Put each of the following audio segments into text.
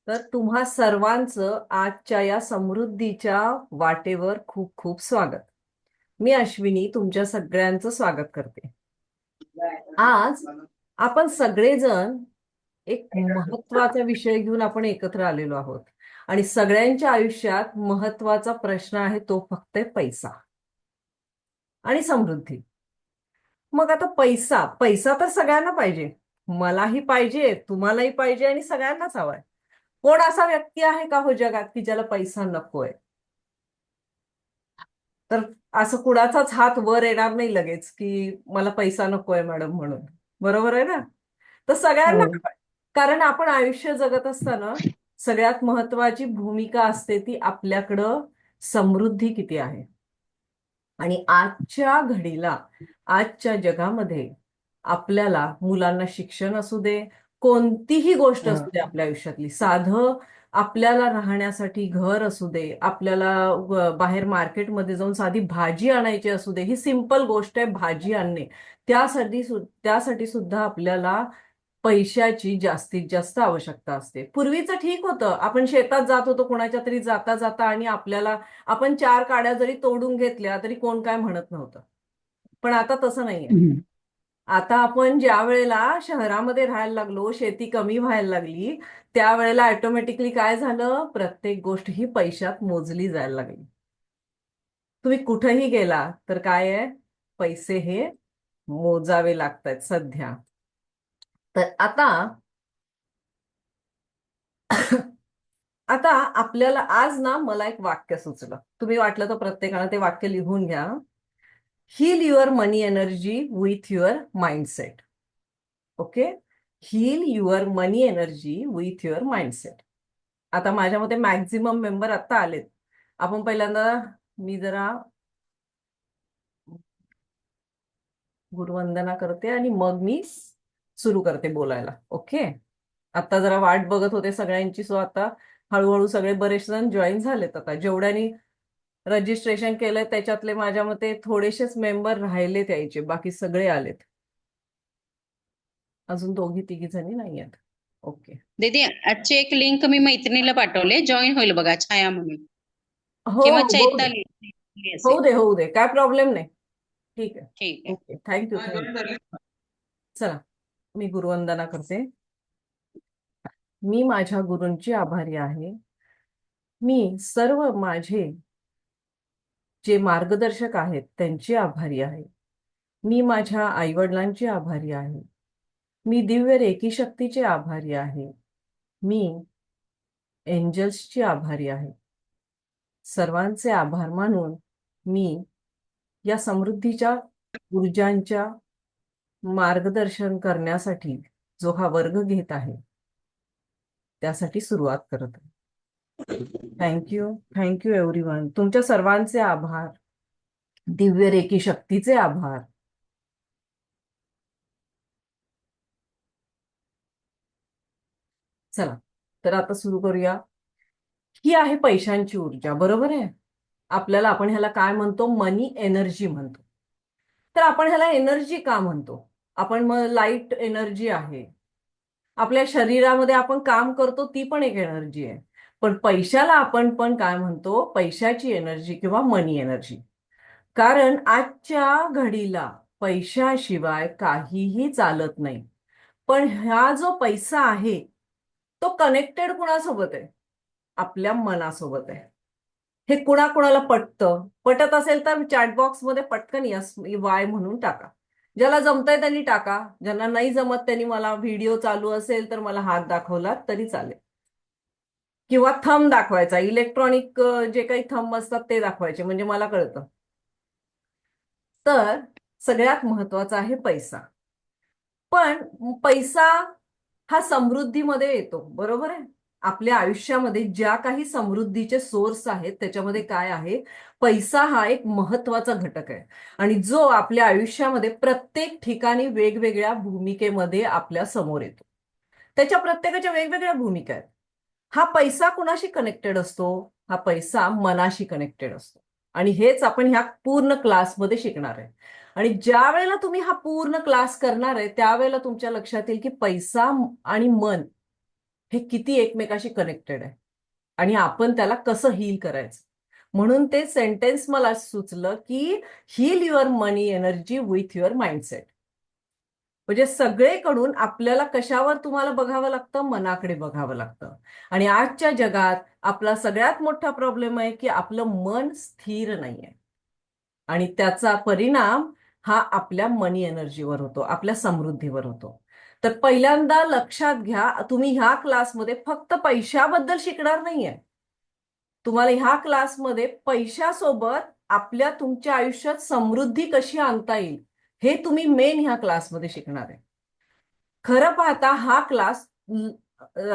तर तुम्हा सर्वांचं आजच्या या समृद्धीच्या वाटेवर खूप खूप स्वागत. मी अश्विनी तुमच्या सगळ्यांचं स्वागत करते. आज आपण सगळेजण एक महत्वाचा विषय घेऊन आपण एकत्र आलेलो आहोत आणि सगळ्यांच्या आयुष्यात महत्वाचा प्रश्न आहे तो फक्त आहे पैसा आणि समृद्धी. मग आता पैसा पैसा तर सगळ्यांना पाहिजे. मलाही पाहिजे, तुम्हालाही पाहिजे आणि सगळ्यांनाच हवाय. कोण असा व्यक्ती आहे का हो जगात की ज्याला पैसा नकोय? तर असं कुणाचाच हात वर येणार नाही लगेच की मला पैसा नकोय मॅडम म्हणून. बरोबर आहे ना? तर सगळ्यांना हो. हवाय. कारण आपण आयुष्य जगत असताना सगळ्यात महत्वाची भूमिका असते ती आपल्याकडं समृद्धी किती आहे. आणि आजच्या घडीला आजच्या जगामध्ये आपल्याला मुलांना शिक्षण असू दे, कोणतीही गोष्ट असू दे आपल्या आयुष्यातली, साधं आपल्याला राहण्यासाठी घर असू दे, आपल्याला बाहेर मार्केटमध्ये जाऊन साधी भाजी आणायची असू दे, ही सिंपल गोष्ट आहे भाजी आणणे. त्यासाठी सुद्धा आपल्याला पैशाची जास्तीत जास्त आवश्यकता असते. पूर्वीचं ठीक होतं, आपण शेतात जात होतो कोणाच्या तरी जाता जाता आणि आपल्याला आपण चार काड्या जरी तोडून घेतल्या तरी कोण काय म्हणत नव्हतं. पण आता तसं नाहीये. हम्म. आता आपण ज्या वेळेला शहरामध्ये राहायला लागलो, शेती कमी व्हायला लागली, त्यावेळेला ऑटोमॅटिकली काय झालं, प्रत्येक गोष्ट ही पैशात मोजली जायला लागली. तुम्ही कुठेही गेला तर काय आहे, पैसे हे मोजावे लागतात सध्या. तर आता आता आपल्याला आज ना मला एक वाक्य सुचलं. तुम्ही वाटलं तर प्रत्येकानं ते वाक्य लिहून घ्या. Heal your money energy with your mindset. Okay. Heal your money energy with your mindset. आता माझ्या मते मॅक्झिमम मेंबर आता आलेत. आपण पहिल्यांदा मी जरा गुरुवंदना करते आणि मग मी सुरू करते बोलायला. ओके. आता जरा वाट बघत होते सगळ्यांची, सो आता हळूहळू सगळे बरेच जण जॉईन झालेत. आता जेवढ्यांनी रजिस्ट्रेशन केलंय त्याच्यातले माझ्या मते थोडेसेच मेंबर राहिलेत यायचे, बाकी सगळे आलेत. अजून दोघी तिघी जणी नाही आहेत. ओके. दीदी, आजची एक लिंक मी मैत्रिणीला पाठवले, जॉईन होईल बघा, छाया म्हणून. हो, किंवा होऊ दे. चैताली होऊ असेल. दे, होऊ दे, काय प्रॉब्लेम नाही. ठीक आहे. ठीक आहे. Okay, thank you thank you. चला, मी गुरुवंदना करते. मी माझ्या गुरूंची आभारी आहे. मी सर्व माझे जे मार्गदर्शक आहेत त्यांची आभारी आहे. मी माझ्या आईवडिलांची आभारी आहे. मी दिव्य रेकी शक्तीचे आभारी आहे. मी एंजल्सची आभारी आहे. सर्वांचे आभार मानून मी या समृद्धीच्या ऊर्जांच्या मार्गदर्शन करण्यासाठी जो हा वर्ग घेत आहे त्यासाठी सुरुवात करत आहे. थँक्यू. Thank you everyone. तुमच्या सर्वांचे आभार. दिव्य रेकी शक्तीचे आभार. चला, तर आता सुरू करूया. ही आहे पैशांची ऊर्जा, बरोबर आहे? आपल्याला आपण ह्याला काय म्हणतो, मनी एनर्जी म्हणतो. तर आपण ह्याला एनर्जी का म्हणतो? आपण मग लाईट एनर्जी आहे. आपल्या शरीरामध्ये आपण काम करतो ती पण एक एनर्जी आहे. पण पैशाला आपण पण काय म्हणतो, पैशाची एनर्जी किंवा मनी एनर्जी. कारण आजच्या घडीला पैशाशिवाय काहीही चालत नाही. पण हा जो पैसा आहे तो कनेक्टेड कुणासोबत आहे? आपल्या मनासोबत आहे. हे कुणाकुणाला पटतं? पटत असेल तर चॅट बॉक्स मध्ये पटकन यस वाय म्हणून टाका. ज्याला जमतंय त्यांनी टाका, ज्यांना नाही जमत त्यांनी मला व्हिडिओ चालू असेल तर मला हात दाखवला तरी चालेल. किंवा थंब दाखवायचा, इलेक्ट्रॉनिक जे काही थंब असतात ते दाखवायचे म्हणजे मला कळतं. तर सगळ्यात महत्वाचा आहे पैसा. पण पैसा हा समृद्धीमध्ये येतो, बरोबर आहे? आपल्या आयुष्यामध्ये ज्या काही समृद्धीचे सोर्स आहेत त्याच्यामध्ये काय आहे, पैसा हा एक महत्वाचा घटक आहे. आणि जो आपल्या आयुष्यामध्ये प्रत्येक ठिकाणी वेगवेगळ्या भूमिकेमध्ये आपल्या समोर येतो. त्याच्या प्रत्येकाच्या वेगवेगळ्या भूमिका आहेत. हा पैसा कुणाशी कनेक्टेड असतो? हा पैसा मनाशी कनेक्टेड असतो. आणि हेच आपण ह्या पूर्ण क्लासमध्ये शिकणार आहे. आणि ज्या वेळेला तुम्ही हा पूर्ण क्लास करणार आहे त्यावेळेला तुमच्या लक्षात येईल की पैसा आणि मन हे किती एकमेकाशी कनेक्टेड आहे आणि आपण त्याला कसं हील करायचं. म्हणून ते सेंटेन्स मला सुचलं की heal your money energy with your mindset. म्हणजे सगळेकडून आपल्याला कशावर तुम्हाला बघावं लागतं, मनाकडे बघावं लागतं. आणि आजच्या जगात आपला सगळ्यात मोठा प्रॉब्लेम आहे की आपलं मन स्थिर नाहीये आणि त्याचा परिणाम हा आपल्या मनी एनर्जीवर होतो, आपल्या समृद्धीवर होतो. तर पहिल्यांदा लक्षात घ्या, तुम्ही ह्या क्लासमध्ये फक्त पैशाबद्दल शिकणार नाहीये. तुम्हाला ह्या क्लासमध्ये पैशासोबत तुमच्या आयुष्यात समृद्धी कशी आणता येईल हे तुम्ही मेन ह्या क्लासमध्ये शिकणार आहे. खरं पाहता हा क्लास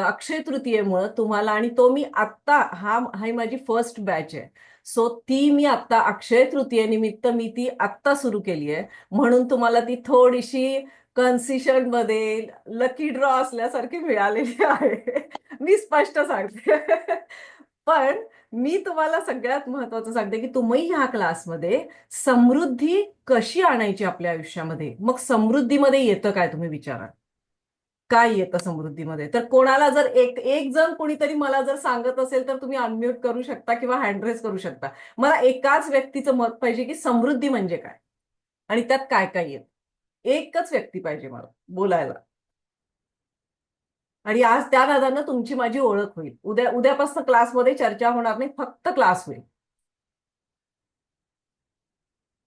अक्षय तृतीयेमुळे तुम्हाला, आणि तो मी आत्ता हा माझी फर्स्ट बॅच आहे. सो ती मी आत्ता अक्षय तृतीयेनिमित्त मी ती आत्ता सुरू केली आहे. म्हणून तुम्हाला ती थोडीशी कन्सेशन मध्ये लकी ड्रॉ असल्यासारखी मिळालेली आहे. मी स्पष्ट सांगते. पण मी तुम्हाला सगळ्यात महत्वाचं सांगते की तुम्ही ह्या क्लासमध्ये समृद्धी कशी आणायची आपल्या आयुष्यामध्ये. मग समृद्धीमध्ये येतं काय, तुम्ही विचारा काय येतं समृद्धीमध्ये. तर कोणाला जर एक एक जण कोणीतरी मला जर सांगत असेल तर तुम्ही अनम्यूट करू शकता किंवा हँड रेज करू शकता. मला एकाच व्यक्तीचं मत पाहिजे की समृद्धी म्हणजे काय आणि त्यात काय काय येतं. एकच व्यक्ती पाहिजे मला बोलायला. आणि आज त्या नादानं तुमची माझी ओळख होईल. उद्यापासून क्लासमध्ये चर्चा होणार नाही, फक्त क्लास होईल.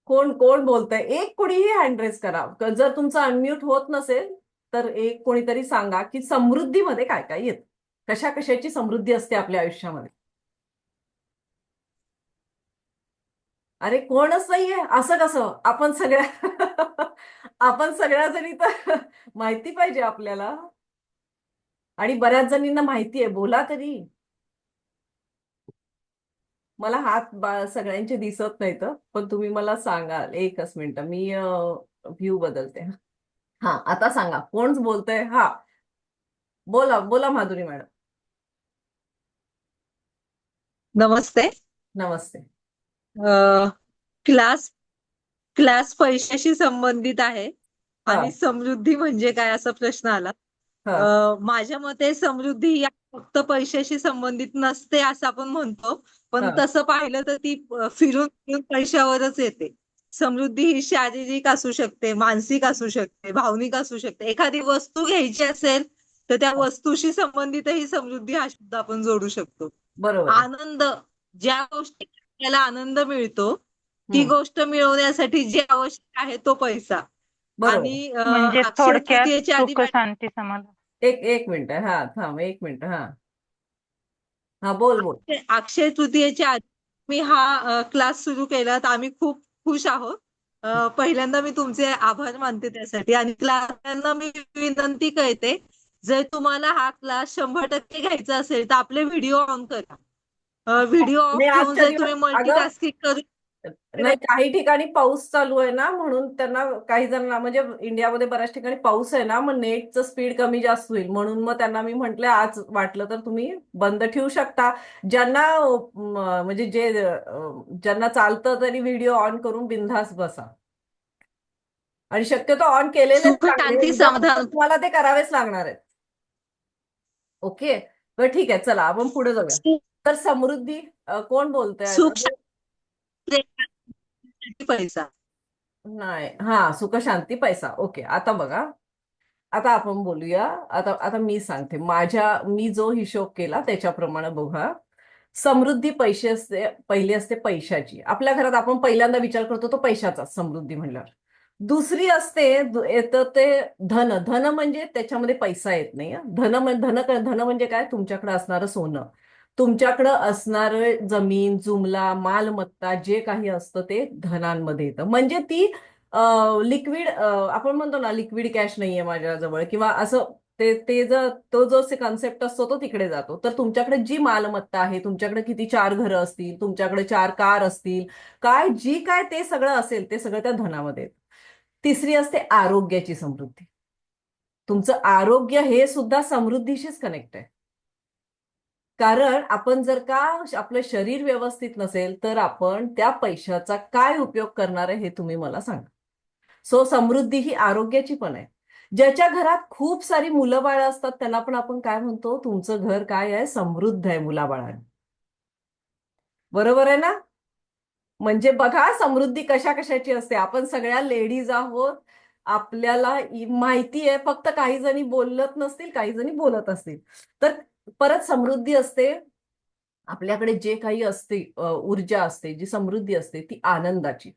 कोण कोण बोलतंय, एक कोणीही हँड रेज करा. जर तुमचं अनम्यूट होत नसेल तर एक कोणीतरी सांगा की समृद्धीमध्ये काय काय येतं, कशा कशाची समृद्धी असते आपल्या आयुष्यामध्ये. अरे कोणच नाहीये, असं कसं. आपण सगळ्या आपण सगळ्या जणी तर माहिती पाहिजे आपल्याला. आणि बऱ्याच जणींना माहिती आहे, बोला तरी. मला हात सगळ्यांचे दिसत नाहीत पण तुम्ही मला सांगाल. एकच मिनिट, मी व्ह्यू बदलते. हा आता सांगा कोण बोलतंय. हा बोला बोला माधुरी मॅडम. नमस्ते. नमस्ते. अ, क्लास क्लास पैशाशी संबंधित आहे हा आणि समृद्धी म्हणजे काय असा प्रश्न आला. हा माझ्या मते समृद्धी ही फक्त पैशाशी संबंधित नसते असं आपण म्हणतो, पण हा तसं पाहिलं तर ती फिरून फिरून पैशावरच येते. समृद्धी ही शारीरिक असू शकते, मानसिक असू शकते, भावनिक असू शकते. एखादी वस्तू घ्यायची असेल तर त्या हा. वस्तूशी संबंधित ही समृद्धी हा शब्द आपण जोडू शकतो. बरोबर आहे. आनंद, ज्या गोष्टी आपल्याला आनंद मिळतो ती हम्म. गोष्ट मिळवण्यासाठी जे आवश्यक आहे तो पैसा. बरोबर आहे. आणि म्हणजे अक्षय थोडक्यात तृतीयेच्या आधी सुख शांती समाधान. एक मिनिट. हा थांब एक मिनिट. हा हा बोल बोल. अक्षय तृतीयेच्या आधी मी हा क्लास सुरू केला तर आम्ही खूप खुश आहोत. पहिल्यांदा मी तुमचे आभार मानते त्यासाठी. आणि क्लासला मी विनंती करते, जर तुम्हाला हा क्लास 100% घ्यायचा असेल तर आपले व्हिडिओ ऑन करा. व्हिडिओ ऑफ मी ठेवून आजच्या जर दिवस तुम्ही अगं मल्टीटास्किंग करू. नाही, काही ठिकाणी पाऊस चालू आहे ना, म्हणून त्यांना काही जणांना, म्हणजे इंडियामध्ये बऱ्याच ठिकाणी पाऊस आहे ना, मग नेटचं स्पीड कमी जास्त होईल. म्हणून मग त्यांना मी म्हटलं आज वाटलं तर तुम्ही बंद ठेवू शकता. ज्यांना म्हणजे ज्यांना चालतं त्यांनी व्हिडिओ ऑन करून बिनधास्त बसा. आणि शक्यतो ऑन केलेलेच सुख चांगले, शांती एकदम समाधान. तुम्हाला ते करावेच लागणार आहेत. ओके. बरं ठीक आहे, चला आपण पुढे जाऊया. तर समृद्धी कोण बोलतंय सुख आता. शांती पैसा. नाही, हा सुख शांती पैसा. ओके. आता बघा, आता आपण बोलूया. आता आता मी सांगते मी जो हिशोब केला त्याच्याप्रमाणे बघा. समृद्धी पैसे असते, पहिली असते पैशाची. आपल्या घरात आपण पहिल्यांदा विचार करतो तो पैशाचा, समृद्धी म्हणल्यावर. दुसरी असते येतं ते धन. धन म्हणजे त्याच्यामध्ये पैसा येत नाही हं. धन म्हणजे काय, तुमच्याकडे असणारं सोनं, तुमच्याकडं असणारं जमीन जुमला मालमत्ता, जे काही असतं ते धनांमध्ये येतं. म्हणजे ती लिक्विड, आपण म्हणतो ना लिक्विड कॅश नाहीये माझ्याजवळ किंवा असं. ते जर तो जो कन्सेप्ट असतो तो तिकडे जातो. तर तुमच्याकडे जी मालमत्ता आहे, तुमच्याकडे किती 4 घरं असतील, तुमच्याकडे 4 कार असतील, काय जी काय ते सगळं असेल ते सगळं त्या धनामध्ये येतं. तिसरी असते आरोग्याची समृद्धी. तुमचं आरोग्य हे सुद्धा समृद्धीशीच कनेक्ट आहे. कारण आपण जर का आपलं शरीर व्यवस्थित नसेल तर आपण त्या पैशाचा काय उपयोग करणार आहे हे तुम्ही मला सांगा. सो समृद्धी ही आरोग्याची पण आहे. ज्याच्या घरात खूप सारी मुलं बाळ असतात त्यांना पण आपण काय म्हणतो, तुमचं घर काय आहे, समृद्ध आहे मुलाबाळाने. बरोबर आहे ना? म्हणजे बघा समृद्धी कशा कशाची असते. आपण सगळ्या लेडीज आहोत, आपल्याला माहिती आहे, फक्त काही जणी बोलत नसतील, काही जणी बोलत असतील. तर परत समृद्धी असते आपल्याकडे, जे काही असते ऊर्जा असते, जी समृद्धी असते ती आनंदाची.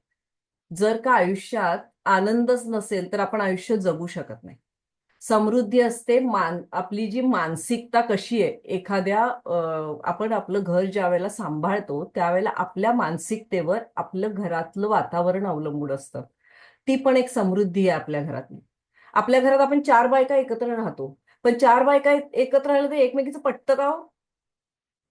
जर का आयुष्यात आनंदच नसेल तर आपण आयुष्य जगू शकत नाही. समृद्धी असते आपली जी मानसिकता कशी आहे, आपण आपलं घर ज्या वेळेला सांभाळतो त्यावेळेला आपल्या मानसिकतेवर आपलं घरातलं वातावरण अवलंबून असतं. ती पण एक समृद्धी आहे आपल्या घरातली. आपल्या घरात आपण 4 बायका एकत्र राहतो, पण 4 बायका एकत्र राहिलं तर एकमेकीचं पटतं का हो?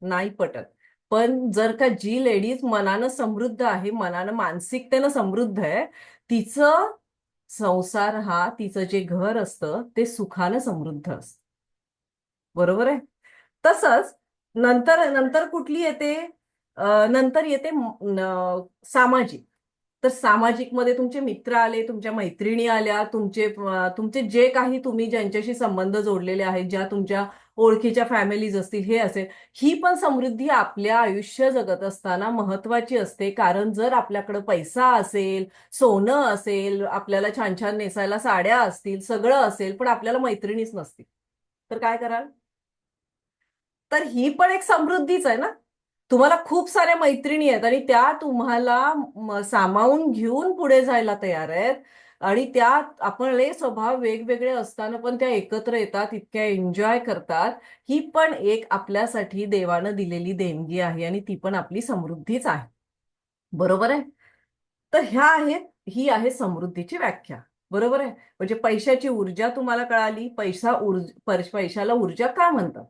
नाही पटत. पण जर का जी लेडीज मनानं समृद्ध आहे, मनानं मानसिकतेनं समृद्ध आहे, तिचं संसार हा, तिचं जे घर असतं ते सुखानं समृद्ध असतं. बरोबर आहे? तसंच नंतर नंतर कुठली येते? नंतर येते सामाजिक. तर सामाजिक मध्ये तुमचे मित्र आले, तुमच्या मैत्रिणी आल्या, तुमचे जे काही तुम्ही ज्यांच्याशी संबंध जोडलेले आहेत, ज्या तुमच्या ओळखीच्या फॅमिलीज असतील, हे असेल, ही पण समृद्धी आपल्या आयुष्य जगत असताना महत्वाची असते. कारण जर आपल्याकडे पैसा असेल, सोनं असेल, आपल्याला छान छान नेसायला साड्या असतील, सगळं असेल, पण आपल्याला मैत्रिणीच नसतील, तर काय कराल? तर ही पण एक समृद्धीच आहे ना. तुम्हाला खूप साऱ्या मैत्रिणी आहेत आणि त्या तुम्हाला सामावून घेऊन पुढे जायला तयार आहेत, आणि त्या आपले स्वभाव वेगवेगळे असताना पण त्या एकत्र येतात, इतक्या एन्जॉय करतात. ही पण एक आपल्यासाठी देवानं दिलेली देणगी आहे आणि ती पण आपली समृद्धीच आहे. बरोबर आहे? तर ही आहे समृद्धीची व्याख्या. बरोबर आहे? म्हणजे पैशाची ऊर्जा तुम्हाला कळाली, पैशाला ऊर्जा का म्हणतात,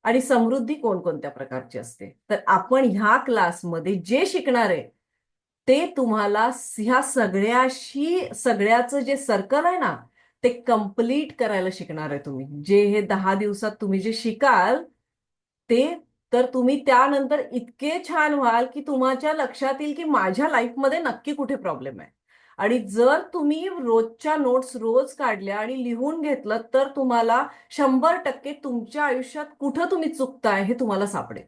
आणि समृद्धी कोणकोणत्या प्रकारची असते. तर आपण ह्या क्लासमध्ये जे शिकणार आहे ते तुम्हाला ह्या सगळ्याचं जे सर्कल आहे ना, ते कम्प्लीट करायला शिकणार आहे तुम्ही. जे हे 10 दिवसात तुम्ही जे शिकाल ते, तर तुम्ही त्यानंतर इतके छान व्हाल की तुमच्या लक्षात येईल की माझ्या लाईफमध्ये नक्की कुठे प्रॉब्लेम आहे. आणि जर तुम्ही रोजच्या नोट्स रोज काढल्या आणि लिहून घेतलं तर तुम्हाला 100% तुमच्या आयुष्यात कुठं तुम्ही चुकताय हे तुम्हाला सापडेल.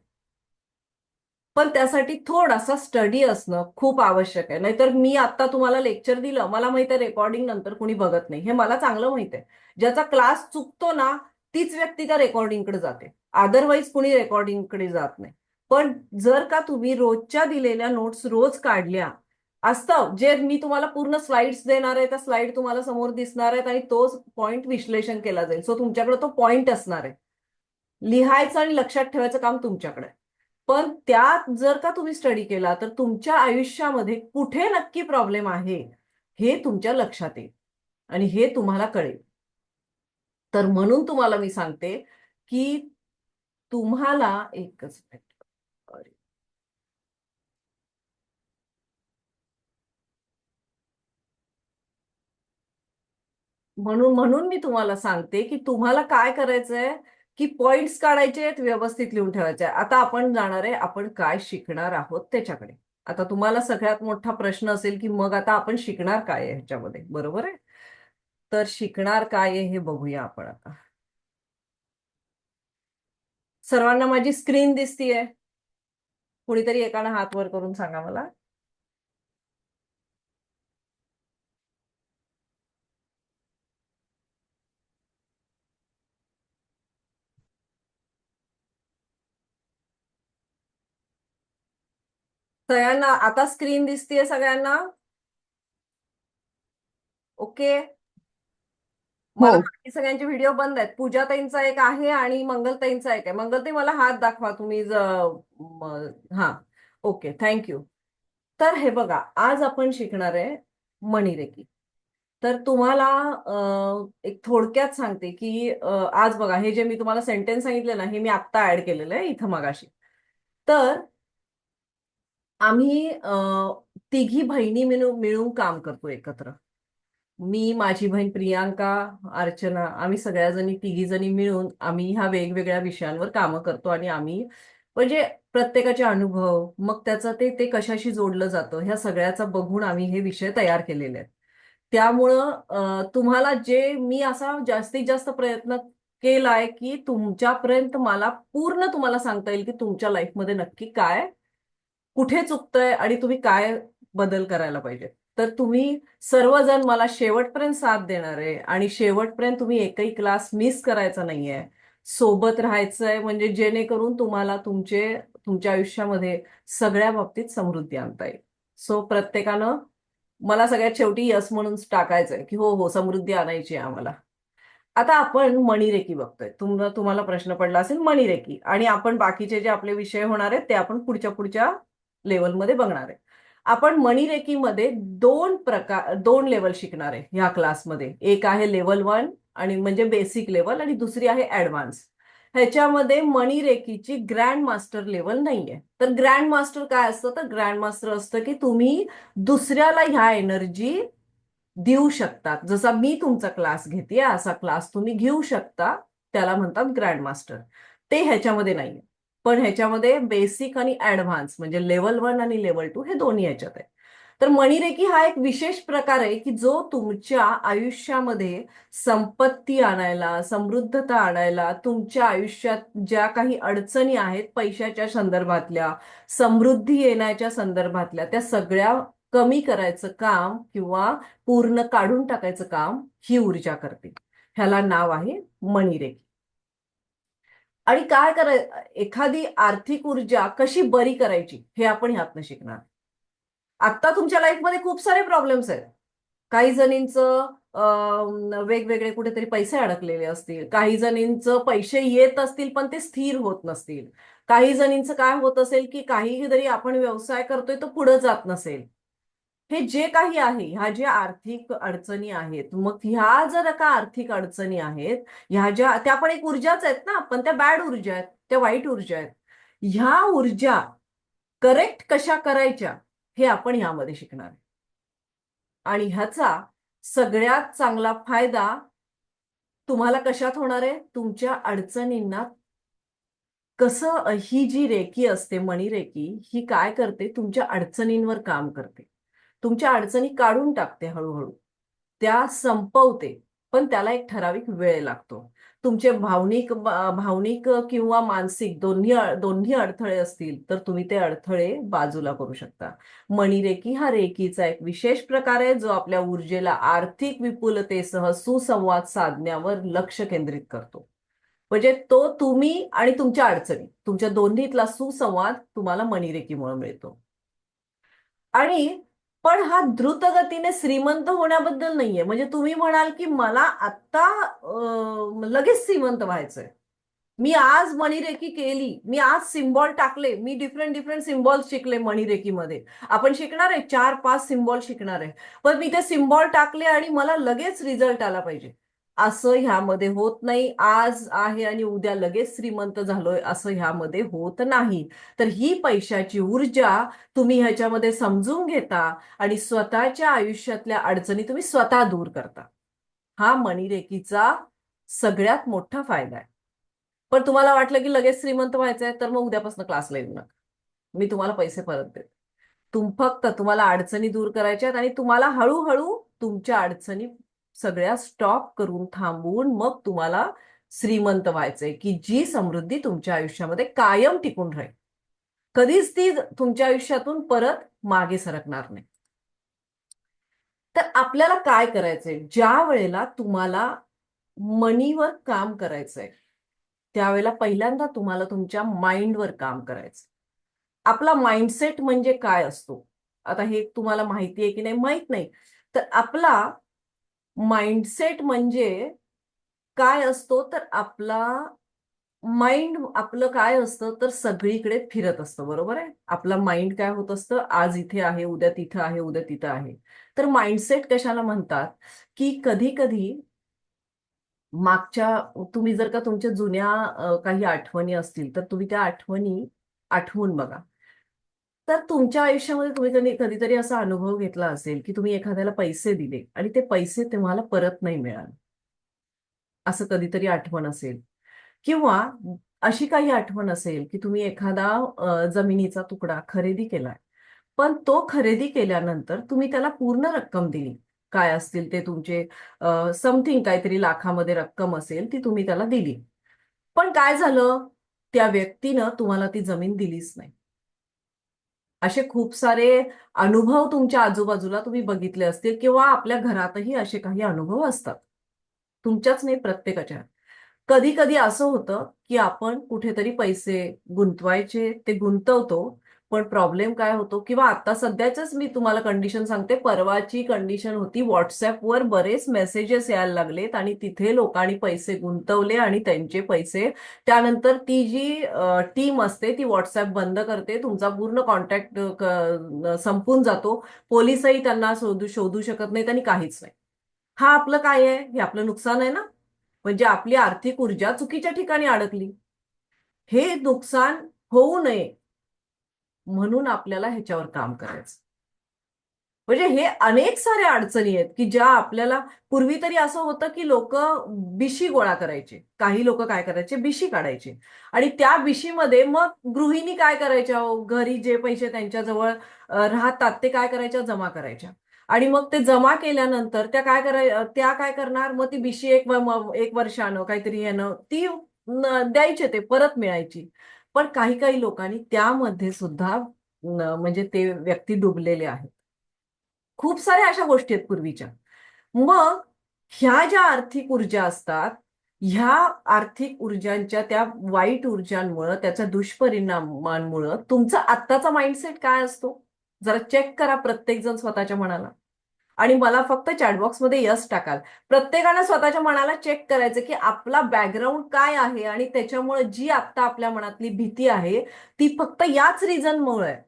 पण त्यासाठी थोडासा स्टडी असणं खूप आवश्यक आहे. नाहीतर मी आता तुम्हाला लेक्चर दिलं, मला माहित आहे रेकॉर्डिंग नंतर कुणी बघत नाही, हे मला चांगलं माहित आहे. ज्याचा क्लास चुकतो ना, तीच व्यक्ती त्या रेकॉर्डिंगकडे जाते, अदरवाईज कुणी रेकॉर्डिंगकडे जात नाही. पण जर का तुम्ही रोजच्या दिलेल्या नोट्स रोज काढल्या, असतं जे मी तुम्हाला पूर्ण स्लाइड्स देणार आहे, त्या स्लाइड तुम्हाला समोर दिसणार आहेत आणि तोच पॉइंट विश्लेषण केला जाईल. सो तुमच्याकडे तो पॉइंट असणार आहे, लिहायचं आणि लक्षात ठेवायचं काम तुमच्याकडे. पण त्यात जर का तुम्ही स्टडी केला तर तुमच्या आयुष्यामध्ये कुठे नक्की प्रॉब्लेम आहे हे तुमच्या लक्षात येईल आणि हे तुम्हाला कळेल. तर म्हणून तुम्हाला मी सांगते की तुम्हाला एकच मिनिट. Sorry. म्हणून म्हणून मी तुम्हाला सांगते की तुम्हाला काय करायचंय, की पॉइंट्स काढायचे आहेत, व्यवस्थित लिहून ठेवायचे आहे. आता आपण जाणार आहे, आपण काय शिकणार आहोत त्याच्याकडे. आता तुम्हाला सगळ्यात मोठा प्रश्न असेल की मग आता आपण शिकणार काय आहे ह्याच्यामध्ये, बरोबर आहे? तर शिकणार काय आहे हे बघूया आपण आता. सर्वांना माझी स्क्रीन दिसतीये? कुणीतरी एकानं हात वर करून सांगा मला. सगळ्यांना आता स्क्रीन दिसतीये सगळ्यांना? ओके. मला हो. बाकी सगळ्यांचे व्हिडिओ बंद आहेत. पूजाताईंचा एक आहे आणि मंगलताईंचा एक आहे. मंगलताई मला हात दाखवा तुम्ही हा, ओके, थँक्यू. तर हे बघा, आज आपण शिकणार आहे मणिरेखी. तर तुम्हाला एक थोडक्यात सांगते की आज बघा, हे जे मी तुम्हाला सेंटेन्स सांगितले ना, हे मी आत्ता ऍड केलेलं आहे इथं मगाशी. तर आम्ही तिघी बहिणी मिळून काम करतो एकत्र. मी, माझी बहीण प्रियांका, अर्चना, आम्ही सगळ्या तिघी जणी मिळून आम्ही ह्या वेगवेगळ्या विषयांवर कामं करतो. आणि आम्ही म्हणजे प्रत्येकाचे अनुभव, मग त्याचं ते ते कशाशी जोडलं जातं, ह्या सगळ्याचा बघून आम्ही हे विषय तयार केलेले आहेत. त्यामुळं तुम्हाला जे मी असा जास्तीत जास्त प्रयत्न केलाय की तुमच्यापर्यंत मला पूर्ण तुम्हाला सांगता येईल की तुमच्या लाईफमध्ये नक्की काय कुठे चुकतंय आणि तुम्ही काय बदल करायला पाहिजे. तर तुम्ही सर्वजण मला शेवटपर्यंत साथ देणार आहे आणि शेवटपर्यंत तुम्ही एकही क्लास मिस करायचा नाहीये. सोबत राहायचंय म्हणजे जेणेकरून तुम्हाला तुमच्या आयुष्यामध्ये सगळ्या बाबतीत समृद्धी आणता येईल. सो प्रत्येकानं मला सगळ्यात शेवटी यस म्हणून टाकायचंय की हो हो समृद्धी आणायची आहे आम्हाला. आता आपण मणिरेखी बघतोय. तुम्हाला प्रश्न पडला असेल मणिरेखी, आणि आपण बाकीचे जे आपले विषय होणार आहेत ते आपण पुढच्या पुढच्या लेवलमध्ये बघणार आहे. आपण मणिरेखीमध्ये दोन लेवल शिकणार आहे ह्या क्लासमध्ये. एक आहे लेवल 1 आणि म्हणजे बेसिक लेवल, आणि दुसरी आहे ऍडव्हान्स. ह्याच्यामध्ये मणिरेखीची ग्रँड मास्टर लेवल नाहीये. तर ग्रँड मास्टर काय असतं? तर ग्रँड मास्टर असतं की तुम्ही दुसऱ्याला ह्या एनर्जी देऊ शकतात. जसा मी तुमचा क्लास घेते असा क्लास तुम्ही घेऊ शकता, त्याला म्हणतात ग्रँड मास्टर. ते ह्याच्यामध्ये नाहीये. पण ह्याच्यामध्ये बेसिक आणि ऍडव्हान्स म्हणजे लेवल 1 आणि लेवल 2 हे दोन्ही ह्याच्यात आहे. तर मणिरेखी हा एक विशेष प्रकार आहे की जो तुमच्या आयुष्यामध्ये संपत्ती आणायला, समृद्धता आणायला, तुमच्या आयुष्यात ज्या काही अडचणी आहेत पैशाच्या संदर्भातल्या, समृद्धी येण्याच्या संदर्भातल्या, त्या सगळ्या कमी करायचं काम किंवा पूर्ण काढून टाकायचं काम ही ऊर्जा करते. ह्याला नाव आहे मणिरेखी. आणि काय एखादी आर्थिक ऊर्जा कशी बरी करायची हे आपण ह्यातनं शिकणार. आता तुमच्या लाईफमध्ये खूप सारे प्रॉब्लेम्स आहेत. काही जणींचं वेगवेगळे कुठेतरी पैसे अडकलेले असतील, काही जणींचं पैसे येत असतील पण ते स्थिर होत नसतील, काही जणींचं काय होत असेल की काही जरी आपण व्यवसाय करतोय तो पुढे जात नसेल. हे जे काही आहे, ह्या ज्या आर्थिक अडचणी आहेत, मग ह्या जर का आर्थिक अडचणी आहेत, ह्या ज्या त्या पण एक ऊर्जाच आहेत ना, पण त्या बॅड ऊर्जा आहेत, त्या वाईट ऊर्जा आहेत. ह्या ऊर्जा करेक्ट कशा करायच्या हे आपण ह्यामध्ये शिकणार आहे. आणि ह्याचा सगळ्यात चांगला फायदा तुम्हाला कशात होणार आहे? तुमच्या अडचणींना कसं ही जी रेखी असते मणिरेखी ही काय करते? तुमच्या अडचणींवर काम करते. तुमच्या अडचणी काढून टाकते हळूहळू, त्या संपवते. पण त्याला एक ठराविक वेळ लागतो. तुमचे भावनिक किंवा मानसिक दोन्ही अडथळे असतील तर तुम्ही ते अडथळे बाजूला करू शकता. मणिरेखी हा रेखीचा एक विशेष प्रकार आहे जो आपल्या ऊर्जेला आर्थिक विपुलतेसह सुसंवाद साधण्यावर लक्ष केंद्रित करतो. म्हणजे तो तुम्ही आणि तुमच्या अडचणी तुमच्या दोन्हीतला सुसंवाद तुम्हाला मणिरेखीमुळे मिळतो. आणि पण हा द्रुतगतीने श्रीमंत होण्याबद्दल नाहीये. म्हणजे तुम्ही म्हणाल की मला आता लगेच श्रीमंत व्हायचंय, मी आज मणिरेखी केली, मी आज सिम्बॉल टाकले, मी डिफरंट डिफरंट सिम्बॉल शिकले मणिरेखीमध्ये. आपण शिकणार आहे 4-5 सिम्बॉल शिकणार आहे, पण मी ते सिम्बॉल टाकले आणि मला लगेच रिझल्ट आला पाहिजे असं ह्यामध्ये होत नाही. आज आहे आणि उद्या लगेच श्रीमंत झालोय असं ह्यामध्ये होत नाही. तर ही पैशाची ऊर्जा तुम्ही ह्याच्यामध्ये समजून घेता आणि स्वतःच्या आयुष्यातल्या अडचणी तुम्ही स्वतः दूर करता. हा मणिरेखीचा सगळ्यात मोठा फायदा आहे. पण तुम्हाला वाटलं की लगेच श्रीमंत व्हायचंय तर मग उद्यापासून क्लासला येऊ नका. मी तुम्हाला पैसे परत देते. फक्त तुम्हाला अडचणी दूर करायच्या आहेत आणि तुम्हाला हळूहळू तुमच्या अडचणी सगळ्या स्टॉप करून थांबवून मग तुम्हाला श्रीमंत व्हायचंय की जी समृद्धी तुमच्या आयुष्यामध्ये कायम टिकून राहील. कधीच ती तुमच्या आयुष्यातून परत मागे सरकणार नाही. तर आपल्याला काय करायचंय? ज्या वेळेला तुम्हाला मनीवर काम करायचंय त्यावेळेला पहिल्यांदा तुम्हाला तुमच्या माइंडवर काम करायचं. आपला माइंडसेट म्हणजे काय असतो आता हे तुम्हाला माहिती आहे की नाही माहित नाही. तर आपला माइंडसेट म्हणजे काय असतो? तर आपला माइंड आपलं काय असतं? तर सगळीकडे फिरत असतं, बरोबर आहे. आपला माइंड काय होत असतं? आज इथे आहे, उद्या तिथं आहे, उद्या तिथं आहे. तर माइंडसेट कशाला म्हणतात? की कधी कधी मागच्या तुम्ही जर का तुमच्या जुन्या काही आठवणी असतील तर तुम्ही त्या आठवणी आठवून बघा. तर तुमच्या आयुष्यामध्ये तुम्ही कधीतरी असा अनुभव घेतला असेल की तुम्ही एखाद्याला पैसे दिले आणि ते पैसे तुम्हाला परत नाही मिळाले, असं कधीतरी आठवण असेल. किंवा अशी काही आठवण असेल की तुम्ही एखादा जमिनीचा तुकडा खरेदी केलाय, पण तो खरेदी केल्यानंतर तुम्ही त्याला पूर्ण रक्कम दिली काय असतील ते तुमचे समथिंग काहीतरी लाखामध्ये रक्कम असेल ती तुम्ही त्याला दिली. पण काय झालं, त्या व्यक्तीनं तुम्हाला ती जमीन दिलीच नाही. असे खूप सारे अनुभव तुमच्या आजूबाजूला तुम्ही बघितले असतील किंवा आपल्या घरातही असे काही अनुभव असतात. तुमच्याच नाही, प्रत्येकाच्या. कधी कधी असं होतं की आपण कुठेतरी पैसे गुंतवायचे, ते गुंतवतो, पण प्रॉब्लेम काय होतो, किंवा आता सध्याच मी तुम्हाला कंडिशन सांगते, परवाची कंडिशन होती, व्हॉट्सअपवर बरेच मेसेजेस यायला लागलेत आणि तिथे लोकांनी पैसे गुंतवले आणि त्यांचे पैसे, त्यानंतर ती जी टीम असते ती व्हॉट्सअप बंद करते, तुमचा पूर्ण कॉन्टॅक्ट संपून जातो, पोलिसही त्यांना शोधू शोधू शकत नाहीत आणि काहीच नाही. हा आपलं काय आहे, हे आपलं नुकसान आहे ना. म्हणजे आपली आर्थिक ऊर्जा चुकीच्या ठिकाणी अडकली. हे नुकसान होऊ नये म्हणून आपल्याला ह्याच्यावर काम करायचं. म्हणजे हे अनेक साऱ्या अडचणी आहेत की ज्या आपल्याला, पूर्वी तरी असं होतं की लोक बिशी गोळा करायचे, काही लोक काय करायचे, बिशी काढायचे आणि त्या बिशीमध्ये मग गृहिणी काय करायच्या, घरी जे पैसे त्यांच्याजवळ राहतात ते काय करायच्या, जमा करायच्या. आणि मग ते जमा केल्यानंतर त्या काय करणार, मग ती बिशी एक वर्षानं काहीतरी येणं ती द्यायचे, ते परत मिळायची. पण काही काही लोकांनी त्यामध्ये सुद्धा म्हणजे ते व्यक्ती डुबलेले आहेत. खूप साऱ्या अशा गोष्टी आहेत पूर्वीच्या. मग ह्या ज्या आर्थिक ऊर्जा असतात, ह्या आर्थिक ऊर्जांच्या त्या वाईट ऊर्जांमुळं, त्याच्या दुष्परिणामांमुळं तुमचा आत्ताचा माइंडसेट काय असतो, जरा चेक करा प्रत्येक जण स्वतःच्या मनाला. आणि मला फक्त चॅटबॉक्समध्ये यस टाकाल. प्रत्येकानं स्वतःच्या मनाला चेक करायचं की आपला बॅकग्राऊंड काय आहे आणि त्याच्यामुळे जी आत्ता आपल्या मनातली भीती आहे ती फक्त याच रिझनमुळे आहे.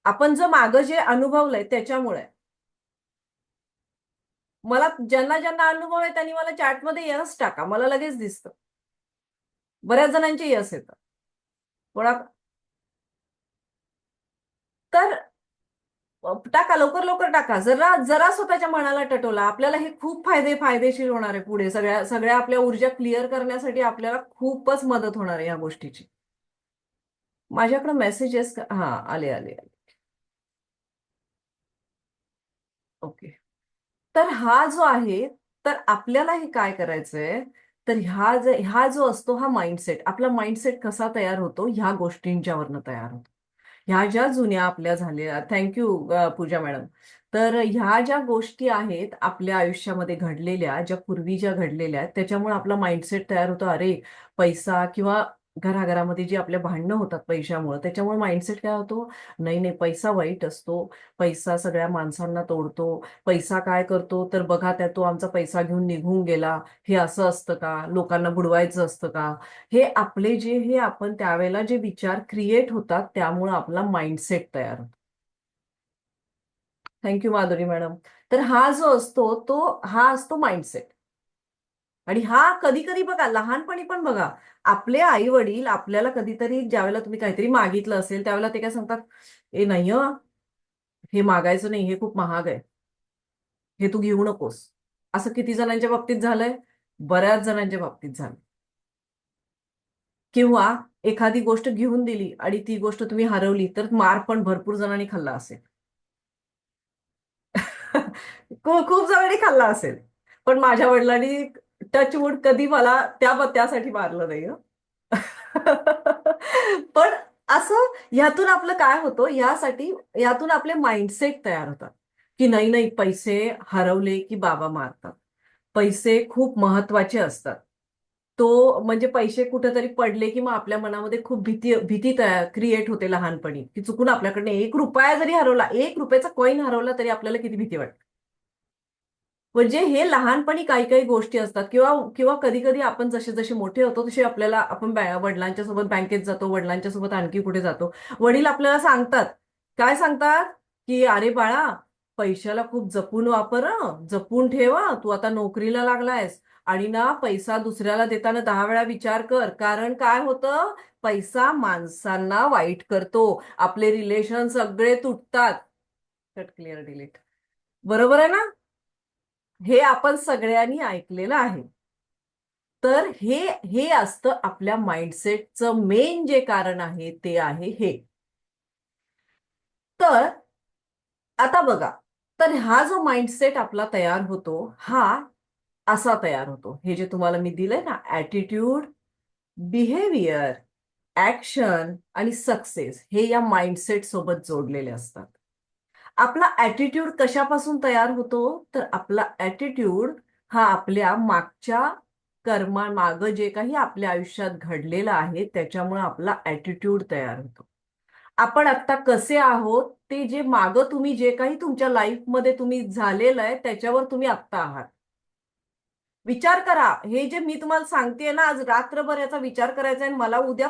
आपण जो मागं जे अनुभवलंय त्याच्यामुळे. मला ज्यांना ज्यांना अनुभव आहे त्यांनी मला चॅटमध्ये यस टाका, मला लगेच दिसतं. बऱ्याच जणांचे यस येतात. कोणा तर टाका, लवकर लवकर टाका. जरा जरा स्वतःच्या मनाला टटोला. आपल्याला हे खूप फायदेशीर होणार आहे पुढे. सगळ्या सगळ्या आपल्या ऊर्जा क्लिअर करण्यासाठी आपल्याला खूपच मदत होणार आहे या गोष्टीची. माझ्याकडे मेसेजेस, हा, आले आले आले. ओके. तर हा जो आहे, तर आपल्याला हे काय करायचंय, तर हा जो असतो हा माइंडसेट, आपला माइंडसेट कसा तयार होतो, ह्या गोष्टींच्यावरनं तयार होतो. ह्या ज्या जुन्या आपल्या झालेल्या, थँक्यू पूजा मॅडम. तर ह्या ज्या गोष्टी आहेत आपल्या आयुष्यामध्ये घडलेल्या, ज्या पूर्वी ज्या घडलेल्या आहेत, त्याच्यामुळे आपला माइंडसेट तयार होतो. अरे, पैसा किंवा घराघरामध्ये जी आपल्या भांडणं होतात पैशामुळे, त्याच्यामुळे माइंडसेट काय होतो, नाही नाही, पैसा वाईट असतो, पैसा सगळ्या माणसांना तोडतो, पैसा काय करतो, तर बघा त्या तो आमचा पैसा घेऊन निघून गेला, हे असं असतं का, लोकांना बुडवायचं असतं का. हे आपण त्यावेळेला जे विचार क्रिएट होतात त्यामुळे आपला माइंडसेट तयार होतो. Thank you Madhuri madam. तर हा जो असतो हा असतो माइंडसेट. आणि हा कधी कधी बघा, लहानपणी पण बघा, आपले आई वडील आपल्याला कधीतरी, ज्यावेळेला तुम्ही काहीतरी मागितलं असेल त्यावेळेला ते काय सांगतात, ए नाही हं, हे मागायचं नाही, हे खूप महाग आहे, हे तू घेऊ नकोस. असं किती जणांच्या बाबतीत झालंय, बऱ्याच जणांच्या बाबतीत झालं. किंवा एखादी गोष्ट घेऊन दिली आणि ती गोष्ट तुम्ही हरवली तर मार पण भरपूर जणांनी खाल्ला असेल. खूप जणांनी खाल्ला असेल. पण माझ्या वडिलांनी टचवूड कधी मला त्यासाठी मारलं नाही हं. पण असं ह्यातून आपलं काय होतं, यातून आपले माइंडसेट तयार होतात की नाही नाही, पैसे हरवले की बाबा मारतात, पैसे खूप महत्वाचे असतात. तो म्हणजे पैसे कुठेतरी पडले की मग आपल्या मनामध्ये खूप भीती भीती तयार क्रिएट होते लहानपणी, की चुकून आपल्याकडनं 1 रुपया जरी हरवला, 1 रुपयाचा कॉईन हरवला तरी आपल्याला किती भीती वाटते. म्हणजे हे लहानपणी काही काही गोष्टी असतात, किंवा किंवा कधी कधी आपण जसे जसे मोठे होतो तसे आपल्याला, आपण वडिलांच्या सोबत बँकेत जातो, वडिलांच्या सोबत आणखी कुठे जातो, वडील आपल्याला सांगतात, काय सांगतात, की अरे बाळा, पैशाला खूप जपून वापर हं, जपून ठेव हं, तू आता नोकरीला लागलायस, आणि ना पैसा दुसऱ्याला देताना 10 वेळा विचार कर, कारण काय होतं, पैसा माणसांना वाईट करतो, आपले रिलेशन सगळे तुटतात. Cut, clear, delete. बरोबर आहे ना. हे आपण सगळ्यांनी ऐकलेलं आहे. तर हे असतं आपल्या माइंडसेटचं मेन जे कारण आहे ते आहे हे. तर आता बघा, तर हा जो माइंडसेट आपला तयार होतो हा असा तयार होतो. हे जे तुम्हाला मी दिलंय ना, ऍटिट्यूड, बिहेवियर, ऍक्शन आणि सक्सेस, हे या माइंडसेट सोबत जोडलेले असतात. आपला ऍटिट्यूड कशापासून तयार होतो? तर आपला ऍटिट्यूड हा आपल्या मागच्या कर्मामागं जे काही आपल्या आयुष्यात घडलेलं आहे त्याच्यामुळे आपला ऍटिट्यूड तयार होतो. आपण आता कसे आहोत ते जे मागं तुम्ही जे काही तुमच्या लाईफमध्ये तुम्ही झालेलं आहे त्याच्यावर तुम्ही आत्ता आहात. विचार करा. हे जे मी तुम्हाला सांगतेय ना, आज रात्रभर याचा विचार करायचा आहे आणि मला उद्या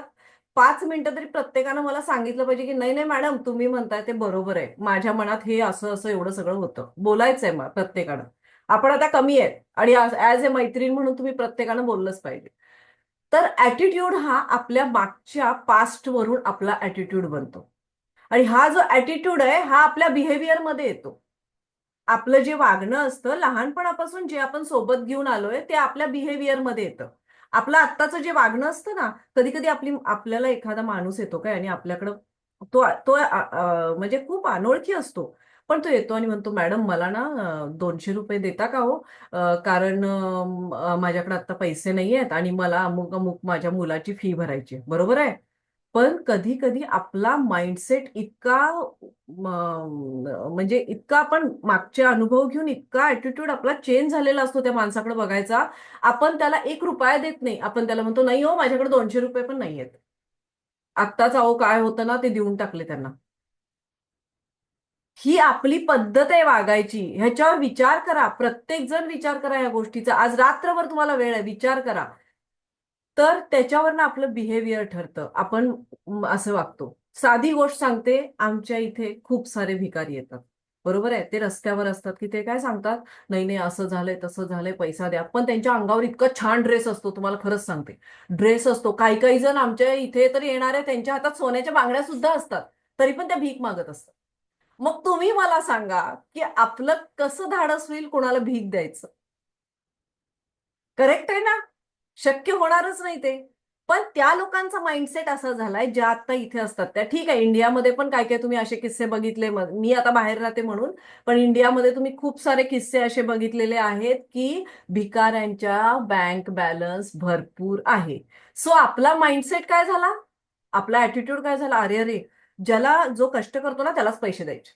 5 मिनिटं तरी प्रत्येकानं मला सांगितलं पाहिजे की नाही नाही मॅडम, तुम्ही म्हणताय ते बरोबर आहे, माझ्या मनात हे असं असं एवढं सगळं होतं. बोलायचंय मग प्रत्येकानं. आपण आता कमी आहेत आणि ऍज अ मैत्रीण म्हणून तुम्ही प्रत्येकानं बोललंच पाहिजे. तर ऍटिट्यूड हा आपल्या मागच्या पास्ट वरून आपला ऍटिट्यूड बनतो. आणि हा जो ऍटिट्यूड आहे हा आपल्या बिहेवियर मध्ये येतो. आपलं जे वागणं असतं लहानपणापासून जे आपण सोबत घेऊन आलोय ते आपल्या बिहेवियर मध्ये येतं. आपलं आत्ताचं जे वागणं असतं ना, कधी कधी आपल्याला एखादा माणूस येतो काय आणि आपल्याकडं तो तो म्हणजे खूप अनोळखी असतो. पण तो येतो आणि म्हणतो, मॅडम मला ना 200 रुपये देता का हो? कारण माझ्याकडे आता पैसे नाही आहेत आणि मला अमुक अमुक माझ्या मुलाची फी भरायची आहे. बरोबर आहे. पण कधी कधी आपला माइंडसेट इतका म्हणजे इतका आपण मागचे अनुभव घेऊन इतका ऍटिट्यूड आपला चेंज झालेला असतो त्या माणसाकडे बघायचा. आपण त्याला 1 रुपया देत नाही. आपण त्याला म्हणतो, नाही हो माझ्याकडे 200 रुपये पण नाही आहेत. आत्ताच अहो काय होतं ना, ते देऊन टाकले त्यांना. ही आपली पद्धत आहे वागायची. ह्याच्यावर विचार करा. प्रत्येक जण विचार करा या गोष्टीचा. आज रात्रभर तुम्हाला वेळ आहे, विचार करा. तर त्याच्यावरनं आपलं बिहेवियर ठरतं. आपण असं वागतो. साधी गोष्ट सांगते, आमच्या इथे खूप सारे भिकारी येतात. बरोबर आहे. ते रस्त्यावर असतात की ते काय सांगतात, नाही नाही असं झालंय तसं झालंय, पैसा द्या. पण त्यांच्या अंगावर इतका छान ड्रेस असतो, तुम्हाला खरंच सांगते. ड्रेस असतो. काही काही जण आमच्या इथे तर येणारे त्यांच्या हातात सोन्याच्या बांगड्या सुद्धा असतात. तरी पण त्या भीक मागत असतात. मग तुम्ही मला सांगा की आपलं कसं धाडस होईल कोणाला भीक द्यायचं? करेक्ट आहे ना? शक्य होणारच नाही ते. पण त्या लोकांचा माइंडसेट असा झालाय, ज्या आता इथे असतात त्या. ठीक आहे, इंडियामध्ये पण काय काय तुम्ही असे किस्से बघितले. मी आता बाहेर राहते म्हणून, पण इंडियामध्ये तुम्ही खूप सारे किस्से असे बघितलेले आहेत की भिकाऱ्यांच्या बँक बॅलन्स भरपूर आहे. सो आपला माइंडसेट काय झाला? आपला ऍटिट्यूड काय झाला? अरे अरे, ज्याला जो कष्ट करतो ना त्यालाच पैसे द्यायचे.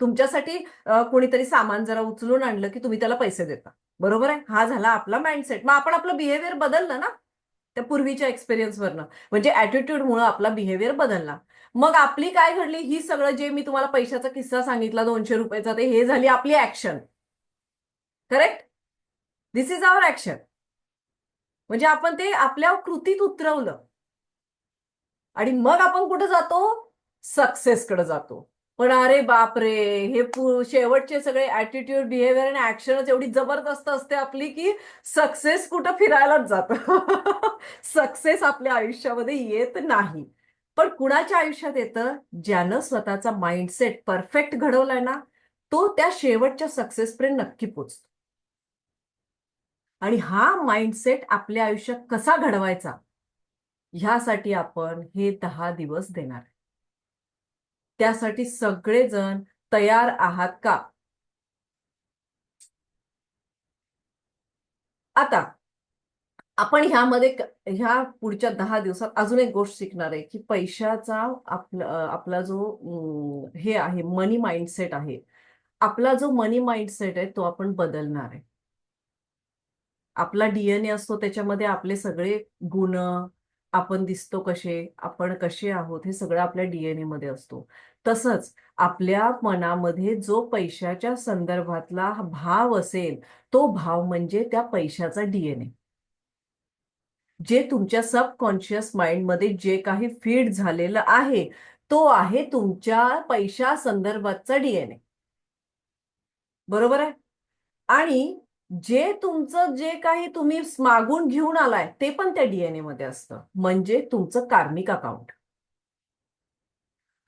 तुमच्यासाठी कोणीतरी सामान जरा उचलून आणलं की तुम्ही त्याला पैसे देता. बरोबर आहे. हा झाला आपला माइंडसेट. मग आपण आपलं बिहेवियर बदललं ना त्या पूर्वीच्या एक्सपिरियन्सवरनं. म्हणजे ऍटिट्यूडमुळे आपला बिहेवियर बदलला. मग आपली काय घडली? ही सगळं जे मी तुम्हाला पैशाचा किस्सा सांगितला 200 रुपयाचा, ते हे झाली आपली action. Correct. This is our action. म्हणजे आपण ते आपल्या कृतीत उतरवलं. आणि मग आपण कुठे जातो? सक्सेसकडे जातो. पण अरे बापरे, हे शेवटचे सगळे ऍटिट्यूड, बिहेवियर आणि ऍक्शनच एवढी जबरदस्त असते आपली की सक्सेस कुठं फिरायलाच जातं. सक्सेस आपल्या आयुष्यामध्ये येत नाही. पण कुणाच्या आयुष्यात येतं? ज्यानं स्वतःचा माइंडसेट परफेक्ट घडवलाय ना, तो त्या शेवटच्या सक्सेसपर्यंत नक्की पोचतो. आणि हा माइंडसेट आपल्या आयुष्यात कसा घडवायचा, ह्यासाठी आपण हे 10 दिवस देणार. त्यासाठी सगळेजण तयार आहात का? आता आपण ह्या पुढच्या 10 दिवसात अजून एक गोष्ट शिकणार आहे की पैशाचा आपला जो हे आहे, मनी माइंडसेट आहे. आपला जो मनी माइंडसेट आहे तो आपण बदलणार आहे. आपला डीएनए असतो, त्याच्यामध्ये आपले सगळे गुण, आपण दिसतो कसे, आपण कसे आहोत, हे सगळं आपल्या डीएनए मध्ये असतो. तसंच आपल्या मनामध्ये जो पैशाच्या संदर्भातला भाव असेल, तो भाव म्हणजे त्या पैशाचा डीएनए. जे तुमच्या सबकॉन्शियस माइंडमध्ये जे काही फीड झालेलं आहे, तो आहे तुमच्या पैशा संदर्भातचा डीएनए. बरोबर आहे. आणि जे तुमचं जे काही तुम्ही मागून घेऊन आलाय ते पण त्या डीएनए मध्ये असतं. म्हणजे तुमचं कार्मिक अकाउंट,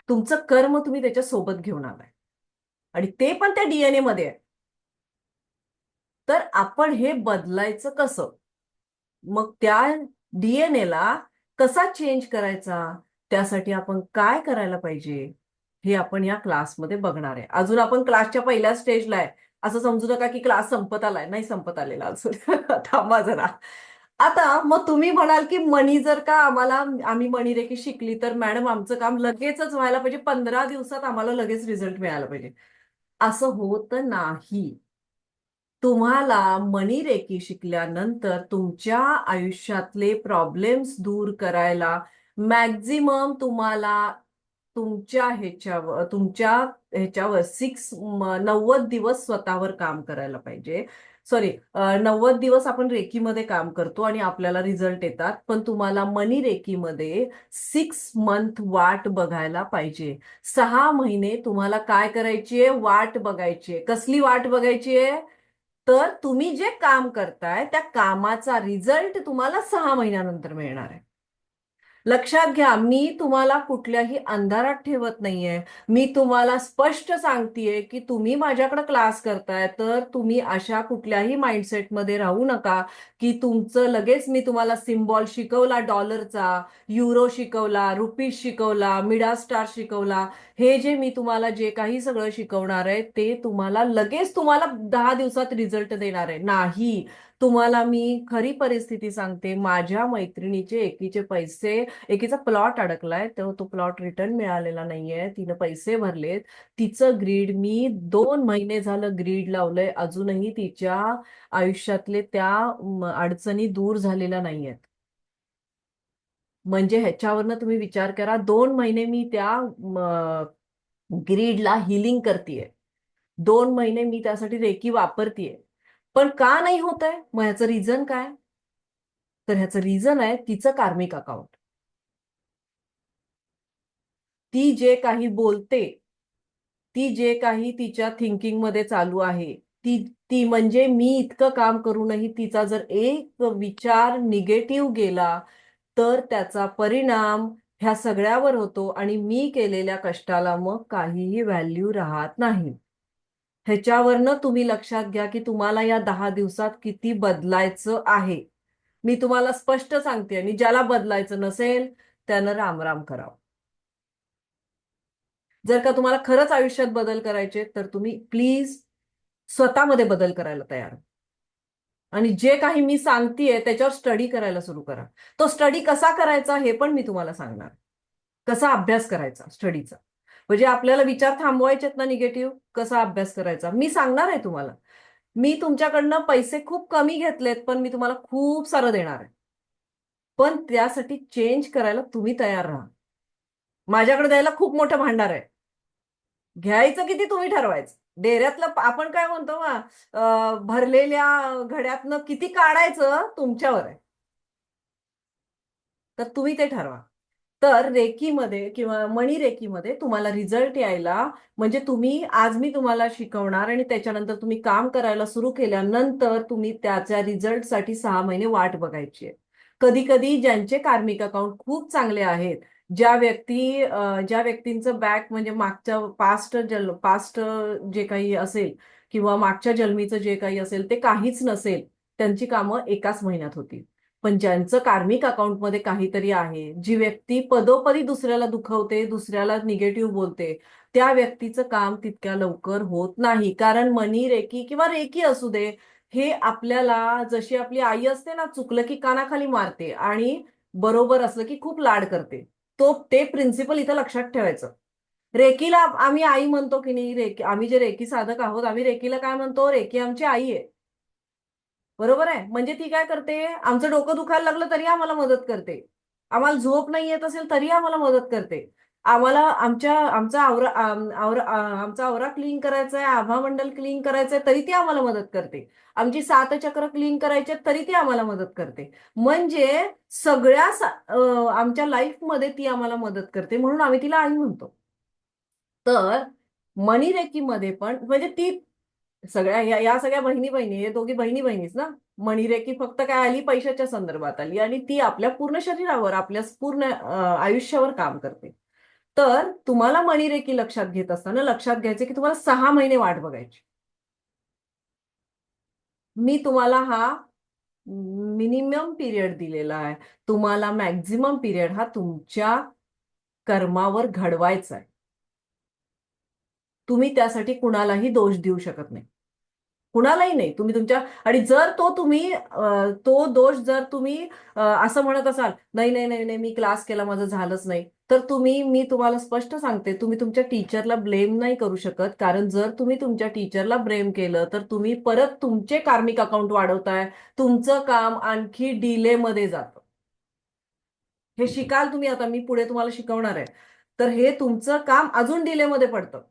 तुमचं कर्म तुम्ही त्याच्या सोबत घेऊन आलाय आणि ते पण त्या डीएनए मध्ये आहे. तर आपण हे बदलायचं कसं? मग त्या डीएनए ला कसा चेंज करायचा? त्यासाठी आपण काय करायला पाहिजे? हे आपण या क्लासमध्ये बघणार आहे. अजून आपण क्लासच्या पहिल्या स्टेजला आहे. असं समजू नका की क्लास संपत आलाय, नाही संपत आलेला अजून. थांबा जरा. आता मग तुम्ही म्हणाल की मनी जर का आम्ही मनी रेकी शिकली तर मॅडम आमचं काम लगेचच व्हायला पाहिजे, 15 दिवसात आम्हाला लगेच रिझल्ट मिळायला पाहिजे. असं होत नाही. तुम्हाला मनी रेकी शिकल्यानंतर तुमच्या आयुष्यातले प्रॉब्लेम्स दूर करायला मॅक्झिमम तुम्हाला तुमच्या ह्याच्यावर 90 दिवस स्वतःवर काम करायला पाहिजे. सॉरी, 90 दिवस आपण रेकीमध्ये काम करतो आणि आपल्याला रिझल्ट येतात, पण तुम्हाला मनी रेकीमध्ये 6 मंथ वाट बघायला पाहिजे. 6 महिने तुम्हाला काय करायचीये? वाट बघायचीये. कसली वाट बघायचीये? तर तुम्ही जे काम करताय त्या कामाचा रिझल्ट तुम्हाला 6 महिन्यानंतर मिळणार आहे. लक्षात घ्या, मी तुम्हाला कुठल्याही अंधारात ठेवत नाहीये. मी तुम्हाला स्पष्ट सांगतेय की तुम्ही माझ्याकडे क्लास करताय तर तुम्ही अशा कुठल्याही माइंडसेटमध्ये राहू नका की तुमचं लगेच मी तुम्हाला सिम्बॉल शिकवला डॉलरचा, युरो शिकवला, रुपीज शिकवला, मिडा स्टार शिकवला. हे जे मी तुम्हाला जे काही सगळं शिकवणार आहे ते तुम्हाला लगेच 10 दिवसात रिझल्ट देणार आहे नाही. तुम्हाला मी खरी परिस्थिती सांगते. माझ्या मैत्रिणीचे एकीचे पैसे, एकीचा प्लॉट अडकलाय, तो प्लॉट रिटर्न मिळालेला नाहीये, तिनं पैसे भरलेत. तिचं ग्रीड मी 2 महिने झालं ग्रीड लावलंय, अजूनही तिच्या आयुष्यातले त्या अडचणी दूर झालेल्या नाहीयेत. म्हणजे ह्याच्यावरनं तुम्ही विचार करा, 2 महिने मी त्या ग्रीडला हिलिंग करतेय, 2 महिने मी त्यासाठी रेकी वापरतेय, पण का नाही होत आहे? मग ह्याचं रिझन काय? तर ह्याचं रिझन आहे तिचं कार्मिक अकाउंट. ती जे काही बोलते, ती जे काही तिच्या थिंकिंग मध्ये चालू आहे, ती ती म्हणजे मी इतकं काम करूनही तिचा जर एक विचार निगेटिव्ह गेला तर त्याचा परिणाम ह्या सगळ्यावर होतो आणि मी केलेल्या कष्टाला मग काहीही व्हॅल्यू राहत नाही. ह्याच्यावरनं तुम्ही लक्षात घ्या की तुम्हाला या 10 दिवसात किती बदलायचं आहे. मी तुम्हाला स्पष्ट सांगते आणि ज्याला बदलायचं नसेल त्यानं रामराम करावं. जर का तुम्हाला खरंच आयुष्यात बदल करायचे तर तुम्ही प्लीज स्वतःमध्ये बदल करायला तयार व्हा. आणि जे काही मी सांगतेय त्याच्यावर स्टडी करायला सुरू करा. तो स्टडी कसा करायचा हे पण मी तुम्हाला सांगणार. कसा अभ्यास करायचा स्टडीचा, म्हणजे आपल्याला विचार थांबवायचेत ना निगेटिव्ह, कसा अभ्यास करायचा मी सांगणार आहे तुम्हाला. मी तुमच्याकडनं पैसे खूप कमी घेतलेत पण मी तुम्हाला खूप सारं देणार आहे. पण त्यासाठी चेंज करायला तुम्ही तयार राहा. माझ्याकडे द्यायला खूप मोठं भांडार आहे, घ्यायचं किती तुम्ही ठरवायचं. डेऱ्यातलं आपण काय म्हणतो ना, भरलेल्या घड्यातनं किती काढायचं तुमच्यावर आहे, तर तुम्ही ते ठरवा. तर रेकीमध्ये किंवा मणी रेकीमध्ये तुम्हाला रिझल्ट यायला, म्हणजे तुम्ही आज मी तुम्हाला शिकवणार आणि त्याच्यानंतर तुम्ही काम करायला सुरू केल्यानंतर तुम्ही त्याच्या रिझल्टसाठी 6 महिने वाट बघायची आहे. कधी कधी ज्यांचे कार्मिक अकाउंट खूप चांगले आहेत, ज्या व्यक्तींचं बॅक म्हणजे मागच्या पास्ट जे काही असेल किंवा मागच्या जन्मीचं जे काही असेल ते काहीच नसेल, त्यांची कामं एकाच महिन्यात होतील. पण ज्यांचं कार्मिक अकाउंटमध्ये काहीतरी आहे, जी व्यक्ती पदोपदी दुसऱ्याला दुखवते, दुसऱ्याला निगेटिव्ह बोलते, त्या व्यक्तीचं काम तितक्या लवकर होत नाही. कारण मनी रेकी किंवा रेकी असू दे, हे आपल्याला जशी आपली आई असते ना, चुकलं की कानाखाली मारते आणि बरोबर असलं की खूप लाड करते. ते प्रिन्सिपल इथं लक्षात ठेवायचं. रेकीला आम्ही आई म्हणतो की नाही, रेकी आम्ही जे रेकी साधक आहोत आम्ही रेकीला काय म्हणतो? रेकी आमची आई आहे. बरोबर आहे. म्हणजे ती काय करते? आमचं डोकं दुखायला लागलं तरी आम्हाला मदत करते, आम्हाला झोप नाही येत असेल तरी आम्हाला मदत करते, आम्हाला आमचा आवरा क्लीन करायचा आहे, आभामंडल क्लीन करायचंय तरी ती आम्हाला मदत करते, आमची 7 चक्र क्लीन करायचे तरी ती आम्हाला मदत करते. म्हणजे आमच्या लाईफमध्ये ती आम्हाला मदत करते, म्हणून आम्ही तिला आई म्हणतो. तर मनी रेकीमध्ये पण म्हणजे ती या सगळ्या बहिणी बहिणी, हे दोघी बहिणी बहिणीच ना. मणिरेकी फक्त काय आली? पैशाच्या संदर्भात आली आणि ती आपल्या पूर्ण शरीरावर, आपल्या पूर्ण आयुष्यावर काम करते. तर तुम्हाला मणिरेकी लक्षात घेत असताना लक्षात घ्यायचे की तुम्हाला 6 महिने वाट बघायची. मी तुम्हाला हा मिनिमम पिरियड दिलेला आहे, तुम्हाला मॅक्झिमम पिरियड हा तुमच्या कर्मावर घडवायचा आहे. तुम्ही त्यासाठी कुणालाही दोष देऊ शकत नाही. कुणालाही नाही. तुम्ही तुमच्या आणि जर तो दोष जर तुम्ही असं म्हणत असाल, नाही नाही नाही नाही मी क्लास केला माझं झालंच नाही, तर मी तुम्हाला स्पष्ट सांगते, तुम्ही तुमच्या टीचरला ब्लेम नाही करू शकत. कारण जर तुम्ही तुमच्या टीचरला ब्लेम केलं तर तुम्ही परत तुमचे कार्मिक अकाउंट वाढवताय. तुमचं काम आणखी डिले मध्ये जातं. हे शिकाल तुम्ही आता, मी पुढे तुम्हाला शिकवणार आहे. तर हे तुमचं काम अजून डिले मध्ये पडतं.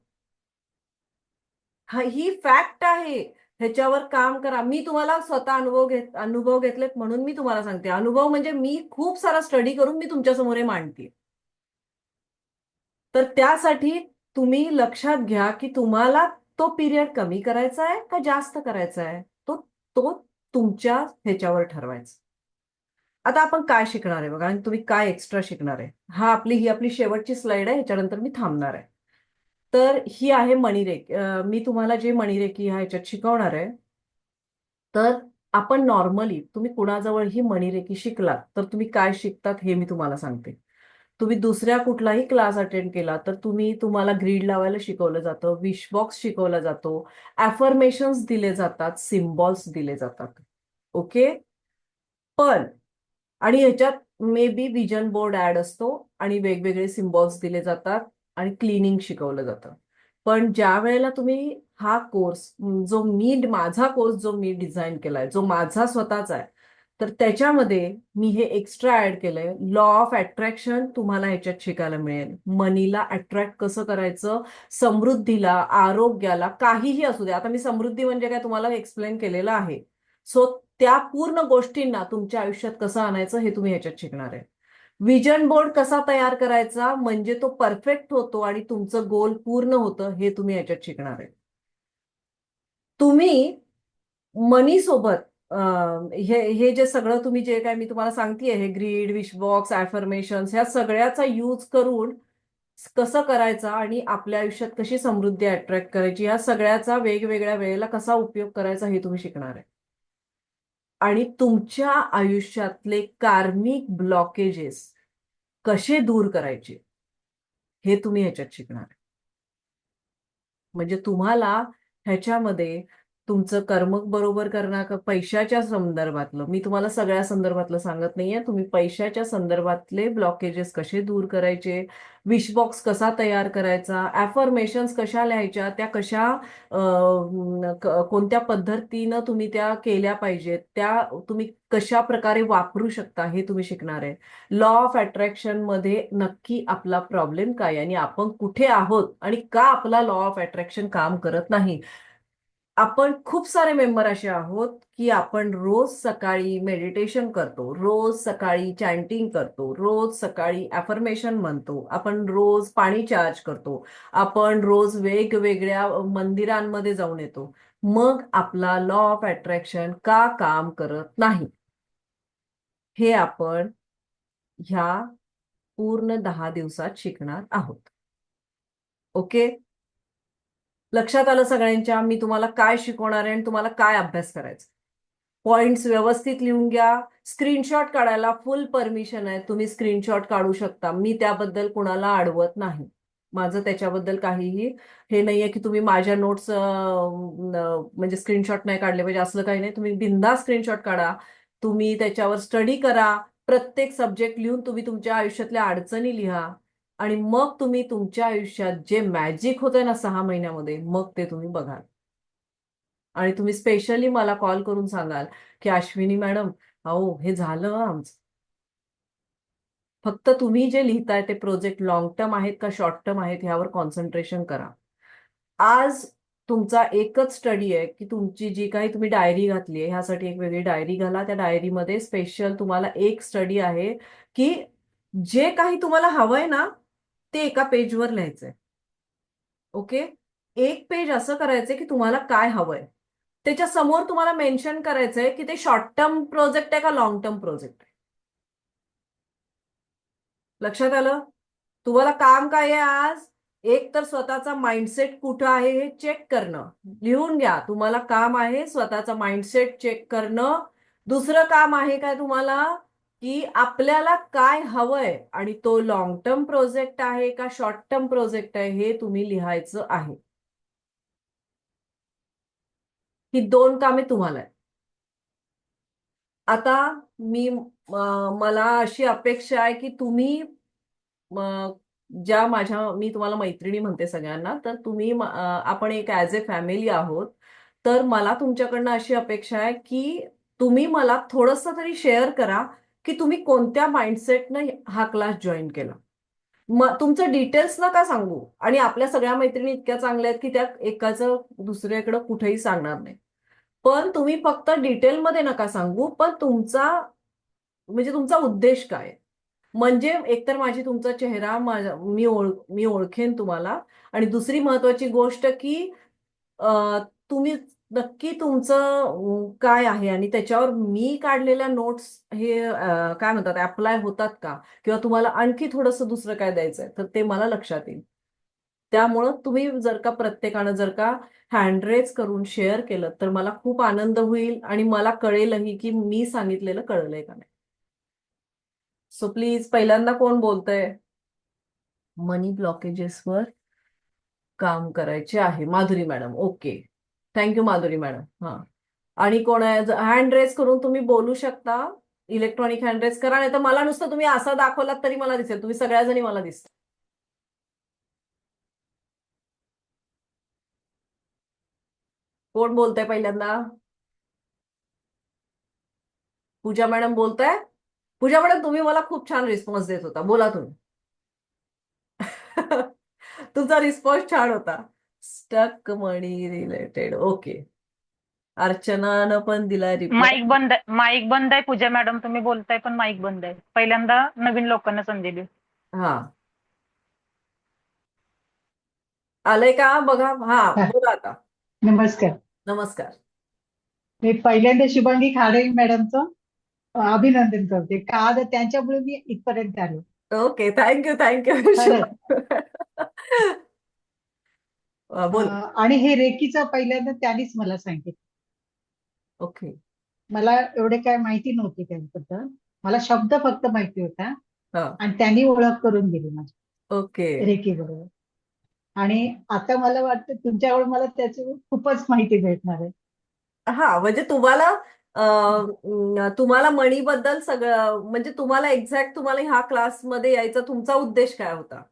ही फॅक्ट आहे. ह्याच्यावर काम करा. मी तुम्हाला स्वतः अनुभव घेतलेत म्हणून मी तुम्हाला सांगते. अनुभव म्हणजे मी खूप सारा स्टडी करून मी तुमच्या समोर हे मांडते. तर त्यासाठी तुम्ही लक्षात घ्या की तुम्हाला तो पिरियड कमी करायचा आहे का जास्त करायचा आहे, तो तो तुमच्या ह्याच्यावर ठरवायचा. आता आपण काय शिकणार आहे बघा, आणि तुम्ही काय एक्स्ट्रा शिकणार आहे. ही आपली शेवटची स्लाइड आहे, ह्याच्यानंतर मी थांबणार आहे. तर ही आहे मणिरेखी. मी तुम्हाला जे मणिरेखी ह्याच्यात शिकवणार आहे. तर आपण नॉर्मली तुम्ही कुणाजवळ ही मणिरेखी शिकलात तर तुम्ही काय शिकतात हे मी तुम्हाला सांगते. तुम्ही दुसऱ्या कुठलाही क्लास अटेंड केला तर तुम्हाला ग्रीड लावायला शिकवलं जातं, विश बॉक्स शिकवला जातो, अफर्मेशन्स दिले जातात, सिम्बॉल्स दिले जातात. ओके. पण आणि ह्याच्यात maybe vision board add असतो आणि वेगवेगळे सिम्बॉल्स दिले जातात आणि क्लिनिंग शिकवलं जातं. पण ज्या वेळेला तुम्ही हा कोर्स माझा कोर्स जो मी डिझाईन केलाय, जो माझा स्वतःचा आहे, तर त्याच्यामध्ये मी हे एक्स्ट्रा ऍड केलंय. लॉ ऑफ अट्रॅक्शन तुम्हाला ह्याच्यात शिकायला मिळेल. मनीला अट्रॅक्ट कसं करायचं, समृद्धीला, आरोग्याला, काहीही असू दे. आता मी समृद्धी म्हणजे काय तुम्हाला एक्सप्लेन केलेलं आहे. सो त्या पूर्ण गोष्टींना तुमच्या आयुष्यात कसं आणायचं हे तुम्ही ह्याच्यात शिकणार आहे. विजन बोर्ड कसा तयार करायचा म्हणजे तो परफेक्ट होतो आणि तुमचं गोल पूर्ण होतं हे तुम्ही ह्याच्यात शिकणार आहे. तुम्ही मनी सोबत हे जे सगळं तुम्ही जे काय मी तुम्हाला सांगतेय, हे ग्रीड, विशबॉक्स, अफर्मेशन्स, ह्या सगळ्याचा यूज करून कसं करायचा आणि आपल्या आयुष्यात कशी समृद्धी अट्रॅक्ट करायची, या सगळ्याचा वेगवेगळ्या वेळेला कसा उपयोग करायचा हे तुम्ही शिकणार आहे. आणि तुमच्या आयुष्यातले कार्मिक ब्लॉकेजेस कसे दूर करायचे हे तुम्ही ह्याच्यात शिकणार आहे. म्हणजे तुम्हाला ह्याच्यामध्ये तुमचं कर्म बरोबर करणं, पैशाच्या संदर्भातलं, मी तुम्हाला सगळ्या संदर्भातलं सांगत नाहीये, तुम्ही पैशाच्या संदर्भातले ब्लॉकेजेस कसे दूर करायचे, विशबॉक्स कसा तयार करायचा, अफर्मेशन्स कशा लिहायच्या, त्या कशा कोणत्या पद्धतीनं तुम्ही त्या केल्या पाहिजेत, त्या तुम्ही कशा प्रकारे वापरू शकता हे तुम्ही शिकणार आहे. लॉ ऑफ अट्रॅक्शन मध्ये नक्की आपला प्रॉब्लेम काय आणि आपण कुठे आहोत आणि का आपला लॉ ऑफ अट्रॅक्शन काम करत नाही. आपण खूप सारे मेंबर असे आहोत की आपण रोज सकाळी मेडिटेशन करतो, रोज सकाळी चॅन्टिंग करतो, रोज सकाळी अफर्मेशन म्हणतो, आपण रोज पाणी चार्ज करतो, आपण रोज वेगवेगळ्या मंदिरांमध्ये जाऊन येतो. मग आपला लॉ ऑफ अट्रॅक्शन का काम करत नाही हे आपण ह्या पूर्ण 10 दिवसात शिकणार आहोत. ओके. लक्षात आलं सगळ्यांच्या मी तुम्हाला काय शिकवणार आहे आणि तुम्हाला काय अभ्यास करायचा. पॉइंट्स व्यवस्थित लिहून घ्या. स्क्रीनशॉट काढायला फुल परमिशन आहे, तुम्ही स्क्रीनशॉट काढू शकता. मी त्याबद्दल कुणाला अडवत नाही. माझं त्याच्याबद्दल काहीही हे नाहीये की तुम्ही माझ्या नोट्स म्हणजे स्क्रीनशॉट नाही काढले पाहिजे, असलं काही नाही. तुम्ही बिनधास्त स्क्रीनशॉट काढा, तुम्ही त्याच्यावर स्टडी करा, प्रत्येक सब्जेक्ट लिहून तुम्ही तुमच्या आयुष्यातल्या अडचणी लिहा आणि मग तुम्ही तुमच्या आयुष्यात जे मॅजिक होतंय ना 6 महिन्यामध्ये, मग ते तुम्ही बघाल. आणि तुम्ही स्पेशली मला कॉल करून सांगाल की अश्विनी मॅडम, अहो हे झालं आमचं. फक्त तुम्ही जे लिहिताय ते प्रोजेक्ट लॉंग टर्म आहेत का शॉर्ट टर्म आहेत ह्यावर कॉन्सन्ट्रेशन करा. आज तुमचा एकच स्टडी आहे की तुमची जी काही तुम्ही डायरी घातली आहे, ह्यासाठी एक वेगळी डायरी घाला. त्या डायरीमध्ये स्पेशल तुम्हाला एक स्टडी आहे की जे काही तुम्हाला हवंय ना ते एका पेजवर लिहायचंय. ओके. एक पेज असं करायचंय की तुम्हाला काय हवंय, त्याच्या समोर तुम्हाला मेन्शन करायचंय की ते शॉर्ट टर्म प्रोजेक्ट आहे का लॉंग टर्म प्रोजेक्ट आहे. लक्षात आलं. तुम्हाला काम काय आहे आज, एक तर स्वतःचा माइंडसेट कुठं आहे हे चेक करणं, लिहून घ्या. तुम्हाला काम आहे स्वतःचा माइंडसेट चेक करणं. दुसरं काम आहे काय तुम्हाला, की आपल्याला काय हवंय आणि तो लॉंग टर्म प्रोजेक्ट आहे का शॉर्ट टर्म प्रोजेक्ट आहे हे तुम्ही लिहायचं आहे. ही 2 कामे तुम्हाला आहेत. आता मला अशी अपेक्षा आहे की तुम्ही म, मी तुम्हाला मैत्रिणी म्हणते सगळ्यांना, तर आपण एक ऍज ए फॅमिली आहोत. तर मला तुमच्याकडनं अशी अपेक्षा आहे की तुम्ही मला थोडंसं तरी शेअर करा की तुम्ही कोणत्या माइंडसेटनं हा क्लास जॉईन केला. मग तुमचं डिटेल्स नका सांगू, आणि आपल्या सगळ्या मैत्रिणी इतक्या चांगल्या आहेत की त्या एकाचं दुसऱ्याकडं कुठेही सांगणार नाही. पण तुम्ही फक्त डिटेलमध्ये नका सांगू, पण तुमचा उद्देश काय आहे? म्हणजे एकतर माझी तुमचा चेहरा मी ओळखेन तुम्हाला. आणि दुसरी महत्वाची गोष्ट की तुम्ही नक्की तुमचं काय आहे, आणि त्याच्यावर मी काढलेल्या नोट्स हे काय म्हणतात, अप्लाय होतात का, किंवा तुम्हाला आणखी थोडंसं दुसरं काय द्यायचंय तर ते मला लक्षात येईल. त्यामुळं तुम्ही प्रत्येकानं जर का हँडरेज करून शेअर केलं तर मला खूप आनंद होईल, आणि मला कळेलही की मी सांगितलेलं कळलंय का नाही. सो प्लीज, पहिल्यांदा कोण बोलतंय? मनी ब्लॉकेजेसवर काम करायचे आहे, Madhuri madam. Okay, thank you Madhuri madam. हा, आणि कोण आहे? हँड रेज करून तुम्ही बोलू शकता. इलेक्ट्रॉनिक हँड रेज करा, नाही तर मला नुसतं तुम्ही असं दाखवलात तरी मला दिसेल. तुम्ही सगळ्या जणी मला दिसता. कोण बोलतंय पहिल्यांदा? पूजा मॅडम बोलताय? पूजा मॅडम, तुम्ही मला खूप छान रिस्पॉन्स देत होता, बोला तुम्ही. तुमचा रिस्पॉन्स छान होता. स्टक मनी रिलेटेड. ओके, अर्चनानं पण दिलाय रिप्लाय. माईक बंद आहे पूजा मॅडम, तुम्ही बोलताय पण माईक बंद आहे. पहिल्यांदा नवीन लोकांना संधी दिली. हा, आलंय का बघा? हा, हा, बोला आता. नमस्कार. नमस्कार. मी पहिल्यांदा शुभांगी खाडे मॅडमचं अभिनंदन करते. का आज त्यांच्यामुळे मी इथपर्यंत आलो. ओके, थँक्यू खरंच. बोल. आणि हे रेकीचं पहिल्यांदा त्यांनीच मला सांगितलं. ओके. मला एवढे काय माहिती नव्हती त्याबद्दल. मला शब्द फक्त माहिती होता हा. आणि त्यांनी ओळख करून दिली माझी ओके. रेकी बरोबर. आणि आता मला वाटतं तुमच्याकडे मला त्याची खूपच माहिती भेटणार आहे. हा, म्हणजे तुम्हाला मणीबद्दल सगळं, म्हणजे तुम्हाला ह्या क्लासमध्ये यायचा तुमचा उद्देश काय होता?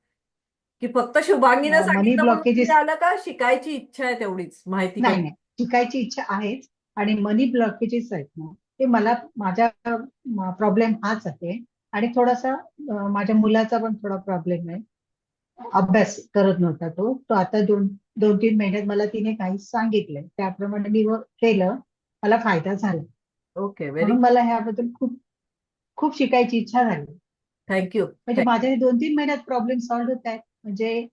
की फक्त शुभांगीनं मनी सांगितलं म्हणून तुम्ही ब्लॉकेजेस आलं, का शिकायची इच्छा आहे तेवढीच माहिती नाही करून? नाही, शिकायची इच्छा आहेच. आणि मनी ब्लॉकेजेस आहेत ना, ते मला माझा प्रॉब्लेम हाच आहे. आणि थोडासा माझ्या मुलाचा पण थोडा प्रॉब्लेम आहे. अभ्यास करत नव्हता तो तो आता दोन दोन तीन महिन्यात मला तिने काही सांगितलंय त्याप्रमाणे मी केलं. मला फायदा झाला. ओके, व्हेरी म्हणून मला ह्याबद्दल खूप खूप शिकायची इच्छा झाली. थँक्यू. म्हणजे माझ्या 2-3 महिन्यात प्रॉब्लेम सॉल्व्ह होत आहेत. म्हणजे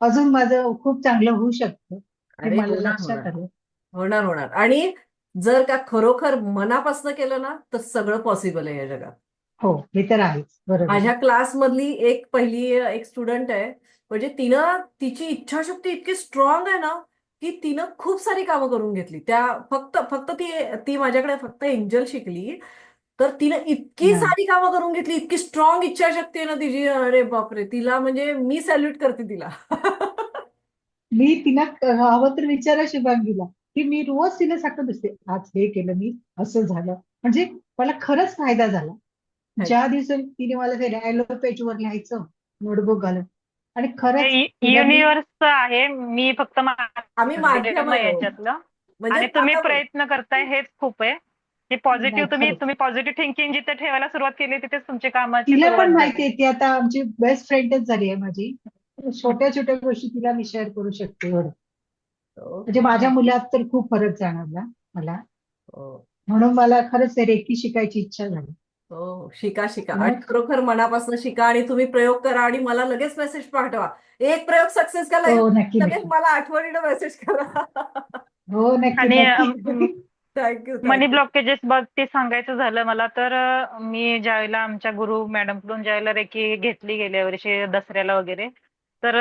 अजून माझं खूप चांगलं होऊ शकतं हे अरे, मला होणार लक्षात होणार आलं. होणार होणार. आणि जर का खरोखर मनापासून केलं ना, तर सगळं पॉसिबल आहे या जगात. हो, हे तर आहेच. बरोबर आहे. माझ्या क्लासमधली एक स्टुडंट आहे. म्हणजे तिची इच्छाशक्ती इतकी स्ट्रॉंग आहे ना, की तिनं खूप सारी कामं करून घेतली. फक्त फक्त ती ती माझ्याकडे फक्त एंजल शिकली, तर तिनं इतकी हा. सारी कामं करून घेतली. इतकी स्ट्रॉंग इच्छाशक्ती आहे ना तिची. अरे बापरे, तिला म्हणजे मी सॅल्यूट करते तिला. मी तिला हवं तर विचारा शुभांगीला की मी रोज तिला सांगत असते आज हे केलं मी असं झालं. म्हणजे मला खरंच फायदा झाला. ज्या दिवशी तिने मला ते डायलॉग पेजवर लिहायचं नोटबुक घालून आणि खरंच हे तिला मी युनिव्हर्स आहे, मी फक्त आम्ही माध्यम आहे हो. याच्यातलं. म्हणजे आणि तुम्ही आता प्रयत्न करताय हेच खूप आहे. की नाही पॉझिटिव्ह तुम्ही खरंच तुम्ही पॉझिटिव्ह थिंकिंग जिथे ठेवायला सुरुवात केली तिथेच तुमची कामाची तिला सुरुवात पण झाली. माहितीये ती आता आमची बेस्ट फ्रेंडच झाली आहे माझी. छोट्या छोट्या गोष्टी तिला मी शेअर करू शकते एवढं. म्हणजे ओके. माझ्या मुलात तर खूप फरक जाणवला मला. हो म्हणून मला खरंच रेकी शिकायची इच्छा झाली. हो, शिका शिका, आणि मग खरोखर मनापासून शिका, आणि तुम्ही प्रयोग करा आणि मला लगेच मेसेज पाठवा. एक प्रयोग सक्सेस केला, हो, नक्की लगेच नक्की. मला आठवणीनं मेसेज करा. हो, नक्की आणि नक्की. थँक्यू मनी थँक्यू. ब्लॉकेजेस बाबतीत सांगायचं झालं मला तर मी ज्यावेळेला आमच्या गुरु मॅडम कडून ज्यावेळेला रेकी घेतली गेल्या वर्षी दसऱ्याला वगैरे, तर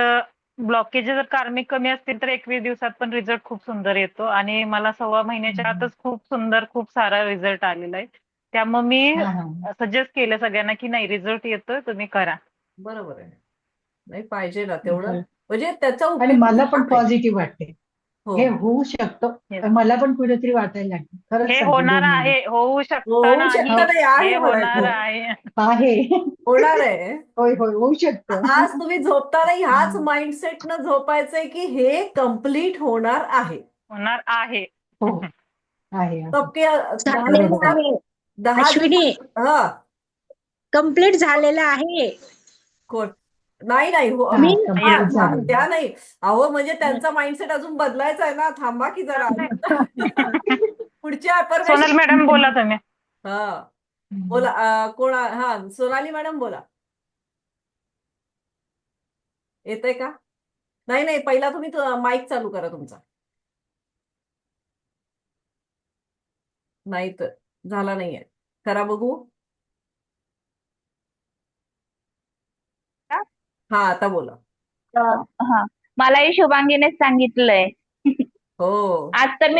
ब्लॉकेजेस जर कार्मिक कमी असतील तर 21 दिवसात पण रिझल्ट खूप सुंदर येतो. आणि मला 1.25 महिन्याच्या आतच खूप सुंदर खूप सारा रिझल्ट आलेला आहे. त्यामुळे मी हा हा. सजेस्ट केलं सगळ्यांना की नाही रिझल्ट येतोय तुम्ही करा. बरोबर आहे. नाही, पाहिजे ना तेवढं. बरं. म्हणजे त्याचा आणि उपयोग मला पण छान आहे. पॉझिटिव्ह वाटते. हो हे होऊ शकतं. Yes. मला पण कुठेतरी वाटायला लागलं. खरंच हे सांगते होणार 2 महिने. आहे, होऊ शकतं होऊ नाही, शकतं नाही आहे हे होणार म्हणायचं आहे. आहे. होणार आहे होय होय होऊ शकतं. आज तुम्ही झोपताना ह्याच माइंडसेटनं झोपायचंय की हे कम्प्लीट होणार आहे होणार आहे. हो आहे आहे. सबके 10 झालेलं बरोबर. दिवसात आहे 10 अश्विनी, दिवसात हा कंप्लीट झालेलं आहे. कोण नाही नाही हो मी हा हा कम्प्लीट हा, झालं. त्या नाही अहो म्हणजे त्यांचा माइंडसेट अजून बदलायचा आहे ना थांबा की जरा पुढच्या सोनल अफर्मेशन मॅडम बोला तुम्ही. हा बोला कोण हा सोनाली मॅडम बोला येतंय का नाही नाही पहिला तुम्ही माईक चालू करा तुमचा नाही तर झाला नाहीये करा बघू हा आता बोला हा मलाही शुभांगीनेच सांगितलंय. हो आज तर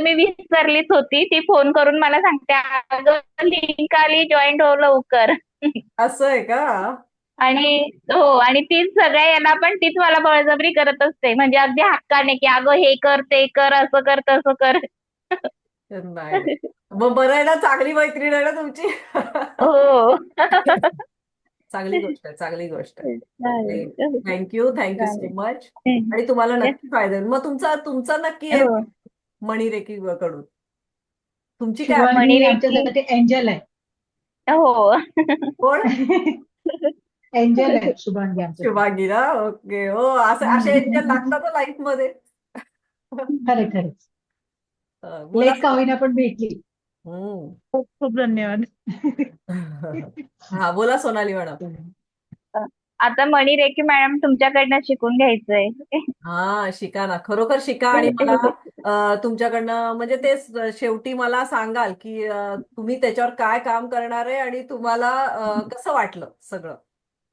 मी विसरलीच होती. ती फोन करून मला सांगते, अगं लिंक आली, जॉईन हो लवकर. असं आहे का आणि हो, आणि तीच सगळ्या यांना पण तीच मला बळजबरी करत असते, म्हणजे अगदी हक्काने, की अगं हे कर, ते कर, असं कर, तसं कर. नाही नाही. मग बरं आहे ना चांगली मैत्रीण आहे ना तुमची हो. चांगली गोष्ट आहे चांगली गोष्ट आहे चालेल. थँक्यू सो चालेल. मच आणि तुम्हाला नक्की फायदा होईल मग तुमचा नक्की आहे हो. मणिरेखी कडून तुमची काय शुभांगी मणिरेखी. आमच्यासाठी एंजल आहे. हो. कोण एंजल आहे शुभांगी आमच्यासाठी. शुभांगी ना ओके हो असे एंजल लागतात लाईफ मध्ये खरे खरेच बोला लेट का होईना पण भेटली. हम्म. खूप खूप धन्यवाद. हा बोला सोनाली मॅडम आता मणिरेखी मॅडम तुमच्याकडनं शिकून घ्यायचंय. हा शिका ना खरोखर शिका आणि मला तुमच्याकडनं म्हणजे तेच शेवटी मला सांगाल की तुम्ही त्याच्यावर काय काम करणार आहे आणि तुम्हाला कसं वाटलं सगळं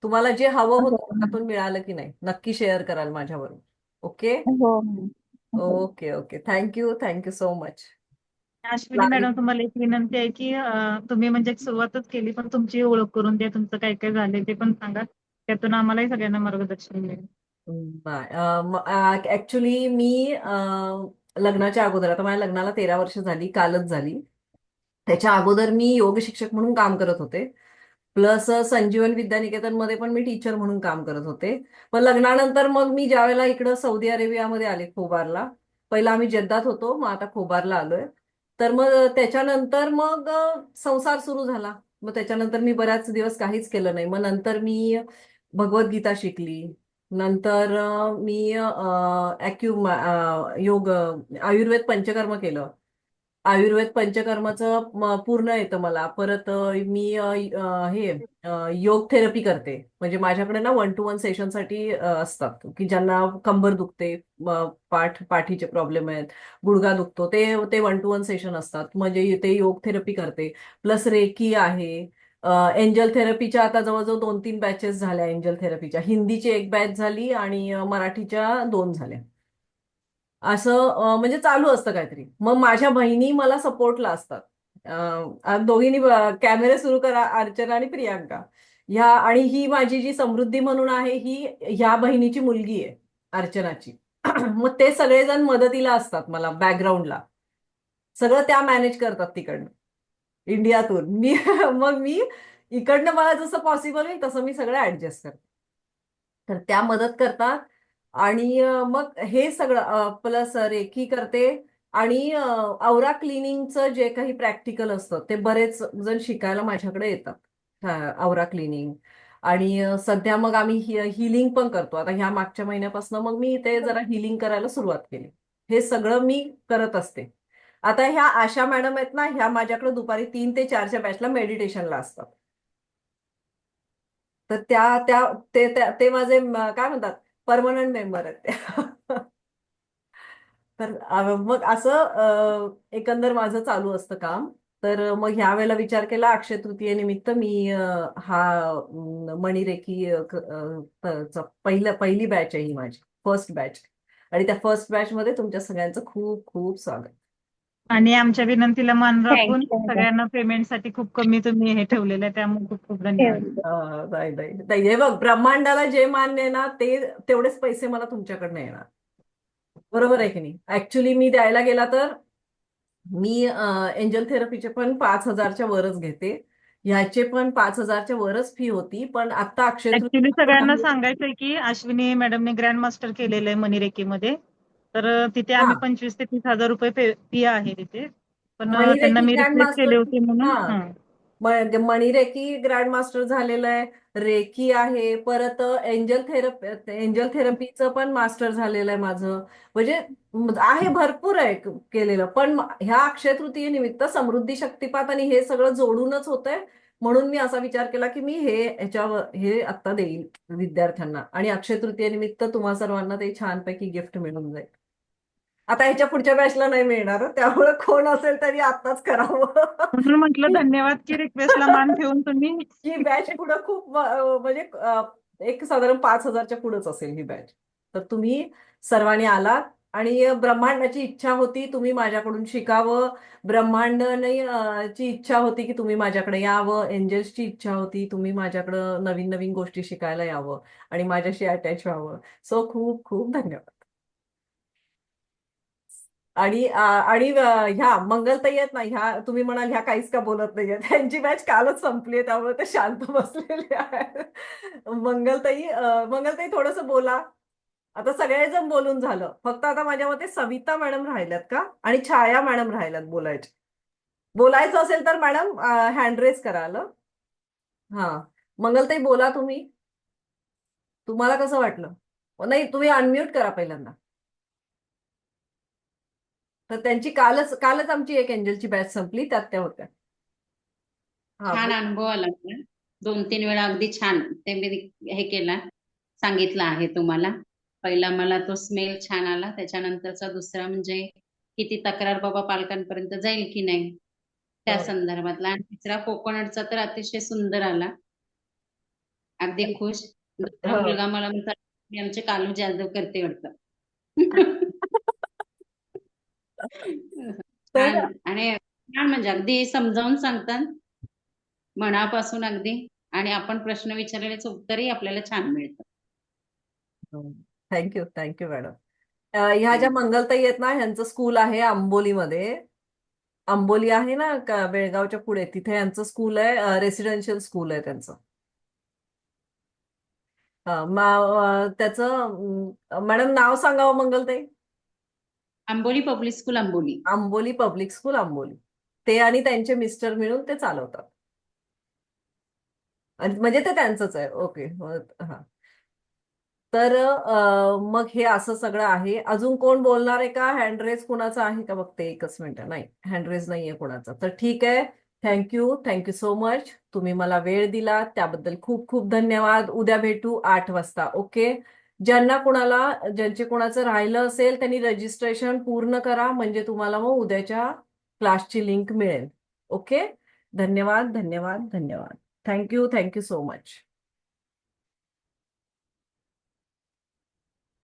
तुम्हाला जे हवं होतं त्यातून मिळालं की नाही नक्की शेअर कराल माझ्याबरोबर ओके हो. हो. Okay okay thank you so much Ashwini madam तुम्हाला एक विनंती आहे की तुम्ही म्हणजे सुरुवातच केली पण तुमची ओळख करून द्या तुमचं काय काय झालंय ते पण सांगा त्यातून आम्हालाही सगळ्यांना मार्गदर्शन मिळेल. बाय ऍक्च्युली मी लग्नाच्या अगोदर आता माझ्या लग्नाला 13 वर्ष झाली कालच झाली त्याच्या अगोदर मी योग शिक्षक म्हणून काम करत होते प्लस संजीवन विद्यानिकेतनमध्ये पण मी टीचर म्हणून काम करत होते पण लग्नानंतर मग मी ज्यावेळेला इकडं सौदी अरेबियामध्ये आले खोबारला पहिला आम्ही जद्दात होतो मग आता खोबारला आलोय तर मग त्याच्यानंतर मग संसार सुरू झाला मग त्याच्यानंतर मी बऱ्याच दिवस काहीच केलं नाही मग नंतर मी भगवद्गीता शिकली नंतर मी योग आयुर्वेद पंचकर्म केलं आयुर्वेद पंचकर्माचं पूर्ण येतं मला परत मी हे योग थेरपी करते म्हणजे माझ्याकडे ना 1-to-1 सेशनसाठी असतात की ज्यांना कंबर दुखते पाठीचे प्रॉब्लेम आहेत गुडघा दुखतो ते ते 1-to-1 सेशन असतात म्हणजे ते योग थेरपी करते प्लस रेकी आहे एंजल थेरपीच्या आता जवळजवळ 2-3 बॅचेस झाल्या एंजल थेरपीच्या हिंदीची एक बॅच झाली आणि मराठीच्या 2 झाल्या असं म्हणजे चालू असतं काहीतरी मग माझ्या बहिणी मला सपोर्टला असतात दोघींनी कॅमेरे सुरू करा अर्चना आणि प्रियांका ह्या आणि ही माझी जी समृद्धी म्हणून आहे ही ह्या बहिणीची मुलगी आहे अर्चनाची मग ते सगळेजण मदतीला असतात मला बॅकग्राऊंडला सगळं त्या मॅनेज करतात तिकडनं इंडियातून मग मी इकडनं मला जसं पॉसिबल होईल तसं मी सगळं ऍडजस्ट करते तर त्या मदत करतात आणि मग हे सगळं प्लस रेखी करते आणि औरा क्लिनिंगचं जे काही प्रॅक्टिकल असतं ते बरेच जण शिकायला माझ्याकडे येतात औरा क्लिनिंग आणि सध्या मग आम्ही हिलिंग पण करतो आता ह्या मागच्या महिन्यापासून मग मी ते जरा हिलिंग करायला सुरुवात केली हे सगळं मी करत असते आता ह्या आशा मॅडम आहेत ना ह्या माझ्याकडे दुपारी 3 ते 4च्या बॅचला मेडिटेशनला असतात तर ते माझे काय म्हणतात परमनंट मेंबर आहेत ते तर मग असं एकंदर माझं चालू असतं काम तर मग ह्या वेळेला विचार केला अक्षय तृतीयेनिमित्त मी हा मणिरेखी पहिली बॅच आहे ही माझी फर्स्ट बॅच आणि त्या फर्स्ट बॅच मध्ये तुमच्या सगळ्यांचं खूप खूप स्वागत आणि आमच्या विनंतीला मान राखून Thank you. सगळ्यांना पेमेंटसाठी खूप कमी तुम्ही हे ठेवलेलं आहे त्यामुळे खूप खूप धन्यवाद. नाही हे बघ ब्रह्मांडाला जे मान्य आहे ना ते तेवढेच पैसे मला तुमच्याकडनं येणार बरोबर आहे की नाही? ऍक्च्युली मी द्यायला गेला तर मी एंजल थेरपीचे पण 5,000च्या वरच घेते. ह्याचे पण 5,000च्या वरच फी होती. पण आता अक्षय ऍक्च्युली तृतीया सगळ्यांना आहे. सांगायचंय की अश्विनी मॅडमने ग्रँड मास्टर केलेलं आहे मनीरेकीमध्ये. तर तिथे हा, आम्ही 25,000 ते 30,000 रुपये फी आहे तिथे. पण त्यांना मणिरेकी मी ग्रँड रिक्वेस्ट मास्टर. केले होते म्हणून. हा, मणिरेकी ग्रँड मास्टर झालेलं आहे, रेकी आहे, परत एंजल थेरपीचं पण मास्टर झालेलं आहे माझं. म्हणजे आहे, भरपूर आहे केलेलं. पण ह्या अक्षय तृतीयेनिमित्त समृद्धी शक्तिपात आणि हे सगळं जोडूनच होतंय. म्हणून मी असा विचार केला की मी हे आत्ता देईल विद्यार्थ्यांना, आणि अक्षय तृतीयेनिमित्त तुम्हा सर्वांना ते छानपैकी गिफ्ट मिळून जाईल. आता ह्याच्या पुढच्या बॅचला नाही मिळणार, त्यामुळे कोण असेल तरी आत्ताच करावं. म्हणून म्हटलं धन्यवाद की रिक्वेस्टला मान ठेवून तुम्ही. ही बॅच पुढे खूप म्हणजे एक साधारण 5,000च्या पुढेच असेल ही बॅच. तर तुम्ही सर्वांनी आलात, आणि ब्रह्मांडाची इच्छा होती तुम्ही माझ्याकडून शिकावं. ब्रह्मांडाने ची इच्छा होती की तुम्ही माझ्याकडे यावं. एंजल्सची इच्छा होती तुम्ही माझ्याकडं नवीन नवीन गोष्टी शिकायला यावं आणि माझ्याशी अटॅच व्हावं. सो खूप खूप धन्यवाद. ह्या मंगलताई आहेत ना, ह्या तुम्ही म्हणाल ह्या काहीच का बोलत नाहीये, त्यांची मॅच कालच संपली, त्यामुळे ते शांत बसलेले आहेत. मंगलताई थोडंसं बोला. आता सगळेजण बोलून झालं, फक्त आता माझ्या मते सविता मॅडम राहिल्यात का आणि छाया मॅडम राहिल्यात बोलायचे. बोलायचं असेल तर मॅडम हँड रेज कराल. हा, मंगलताई बोला तुम्ही. तुम्हाला कसं वाटलं? नाही, तुम्ही अनम्यूट करा पहिल्यांदा. तर त्यांची कालच कालच आमची एक एंजलची बॅच संपली, त्यात त्या होत्या. हा, छान अनुभव आला मला. 2-3 वेळा अगदी छान ते मी हे केला, सांगितलं आहे तुम्हाला. पहिला मला तो स्मेल छान आला, त्याच्यानंतरचा दुसरा म्हणजे किती तक्रार बाबा पालकांपर्यंत जाईल की नाही त्या हो. संदर्भातला, आणि तिसरा कोकोनटचा तर अतिशय सुंदर आला. अगदी खुश. दुसरा हो. मुलगा मला म्हणतात मी आमचे कालू जादू करते वाटतं. छान. तर आणि छान म्हणजे अगदी समजावून सांगतात मनापासून अगदी, आणि आपण प्रश्न विचारलेल्याचं उत्तरही आपल्याला छान मिळतं. Thank you thank you madam. ह्या ज्या मंगलताई आहेत ना, ह्यांचं स्कूल आहे आंबोलीमध्ये. आंबोली आहे ना का बेळगावच्या पुढे, तिथे यांचं स्कूल आहे, रेसिडेन्शियल स्कूल आहे त्यांचं. त्याचं मॅडम नाव सांगावं Mangaltai. Amboli public school Amboli. Amboli public school Amboli. ते आणि त्यांचे मिस्टर मिळून ते चालवतात. म्हणजे ते त्यांचंच आहे. ओके. हा. तर मग हे असं सगळं आहे. अजून कोण बोलणार आहे का? हँडरेज कुणाचा आहे का बघते, एकच मिनिट. नाही, हँडरेज नाहीये कोणाचा. तर ठीक आहे. Thank you so much. तुम्ही मला वेळ दिला त्याबद्दल खूप खूप धन्यवाद. उद्या भेटू 8 वाजता. ओके. ज्यांचे कोणाचं राहिलं असेल त्यांनी रजिस्ट्रेशन पूर्ण करा, म्हणजे तुम्हाला मग उद्याच्या क्लासची लिंक मिळेल. ओके. धन्यवाद. Thank you so much.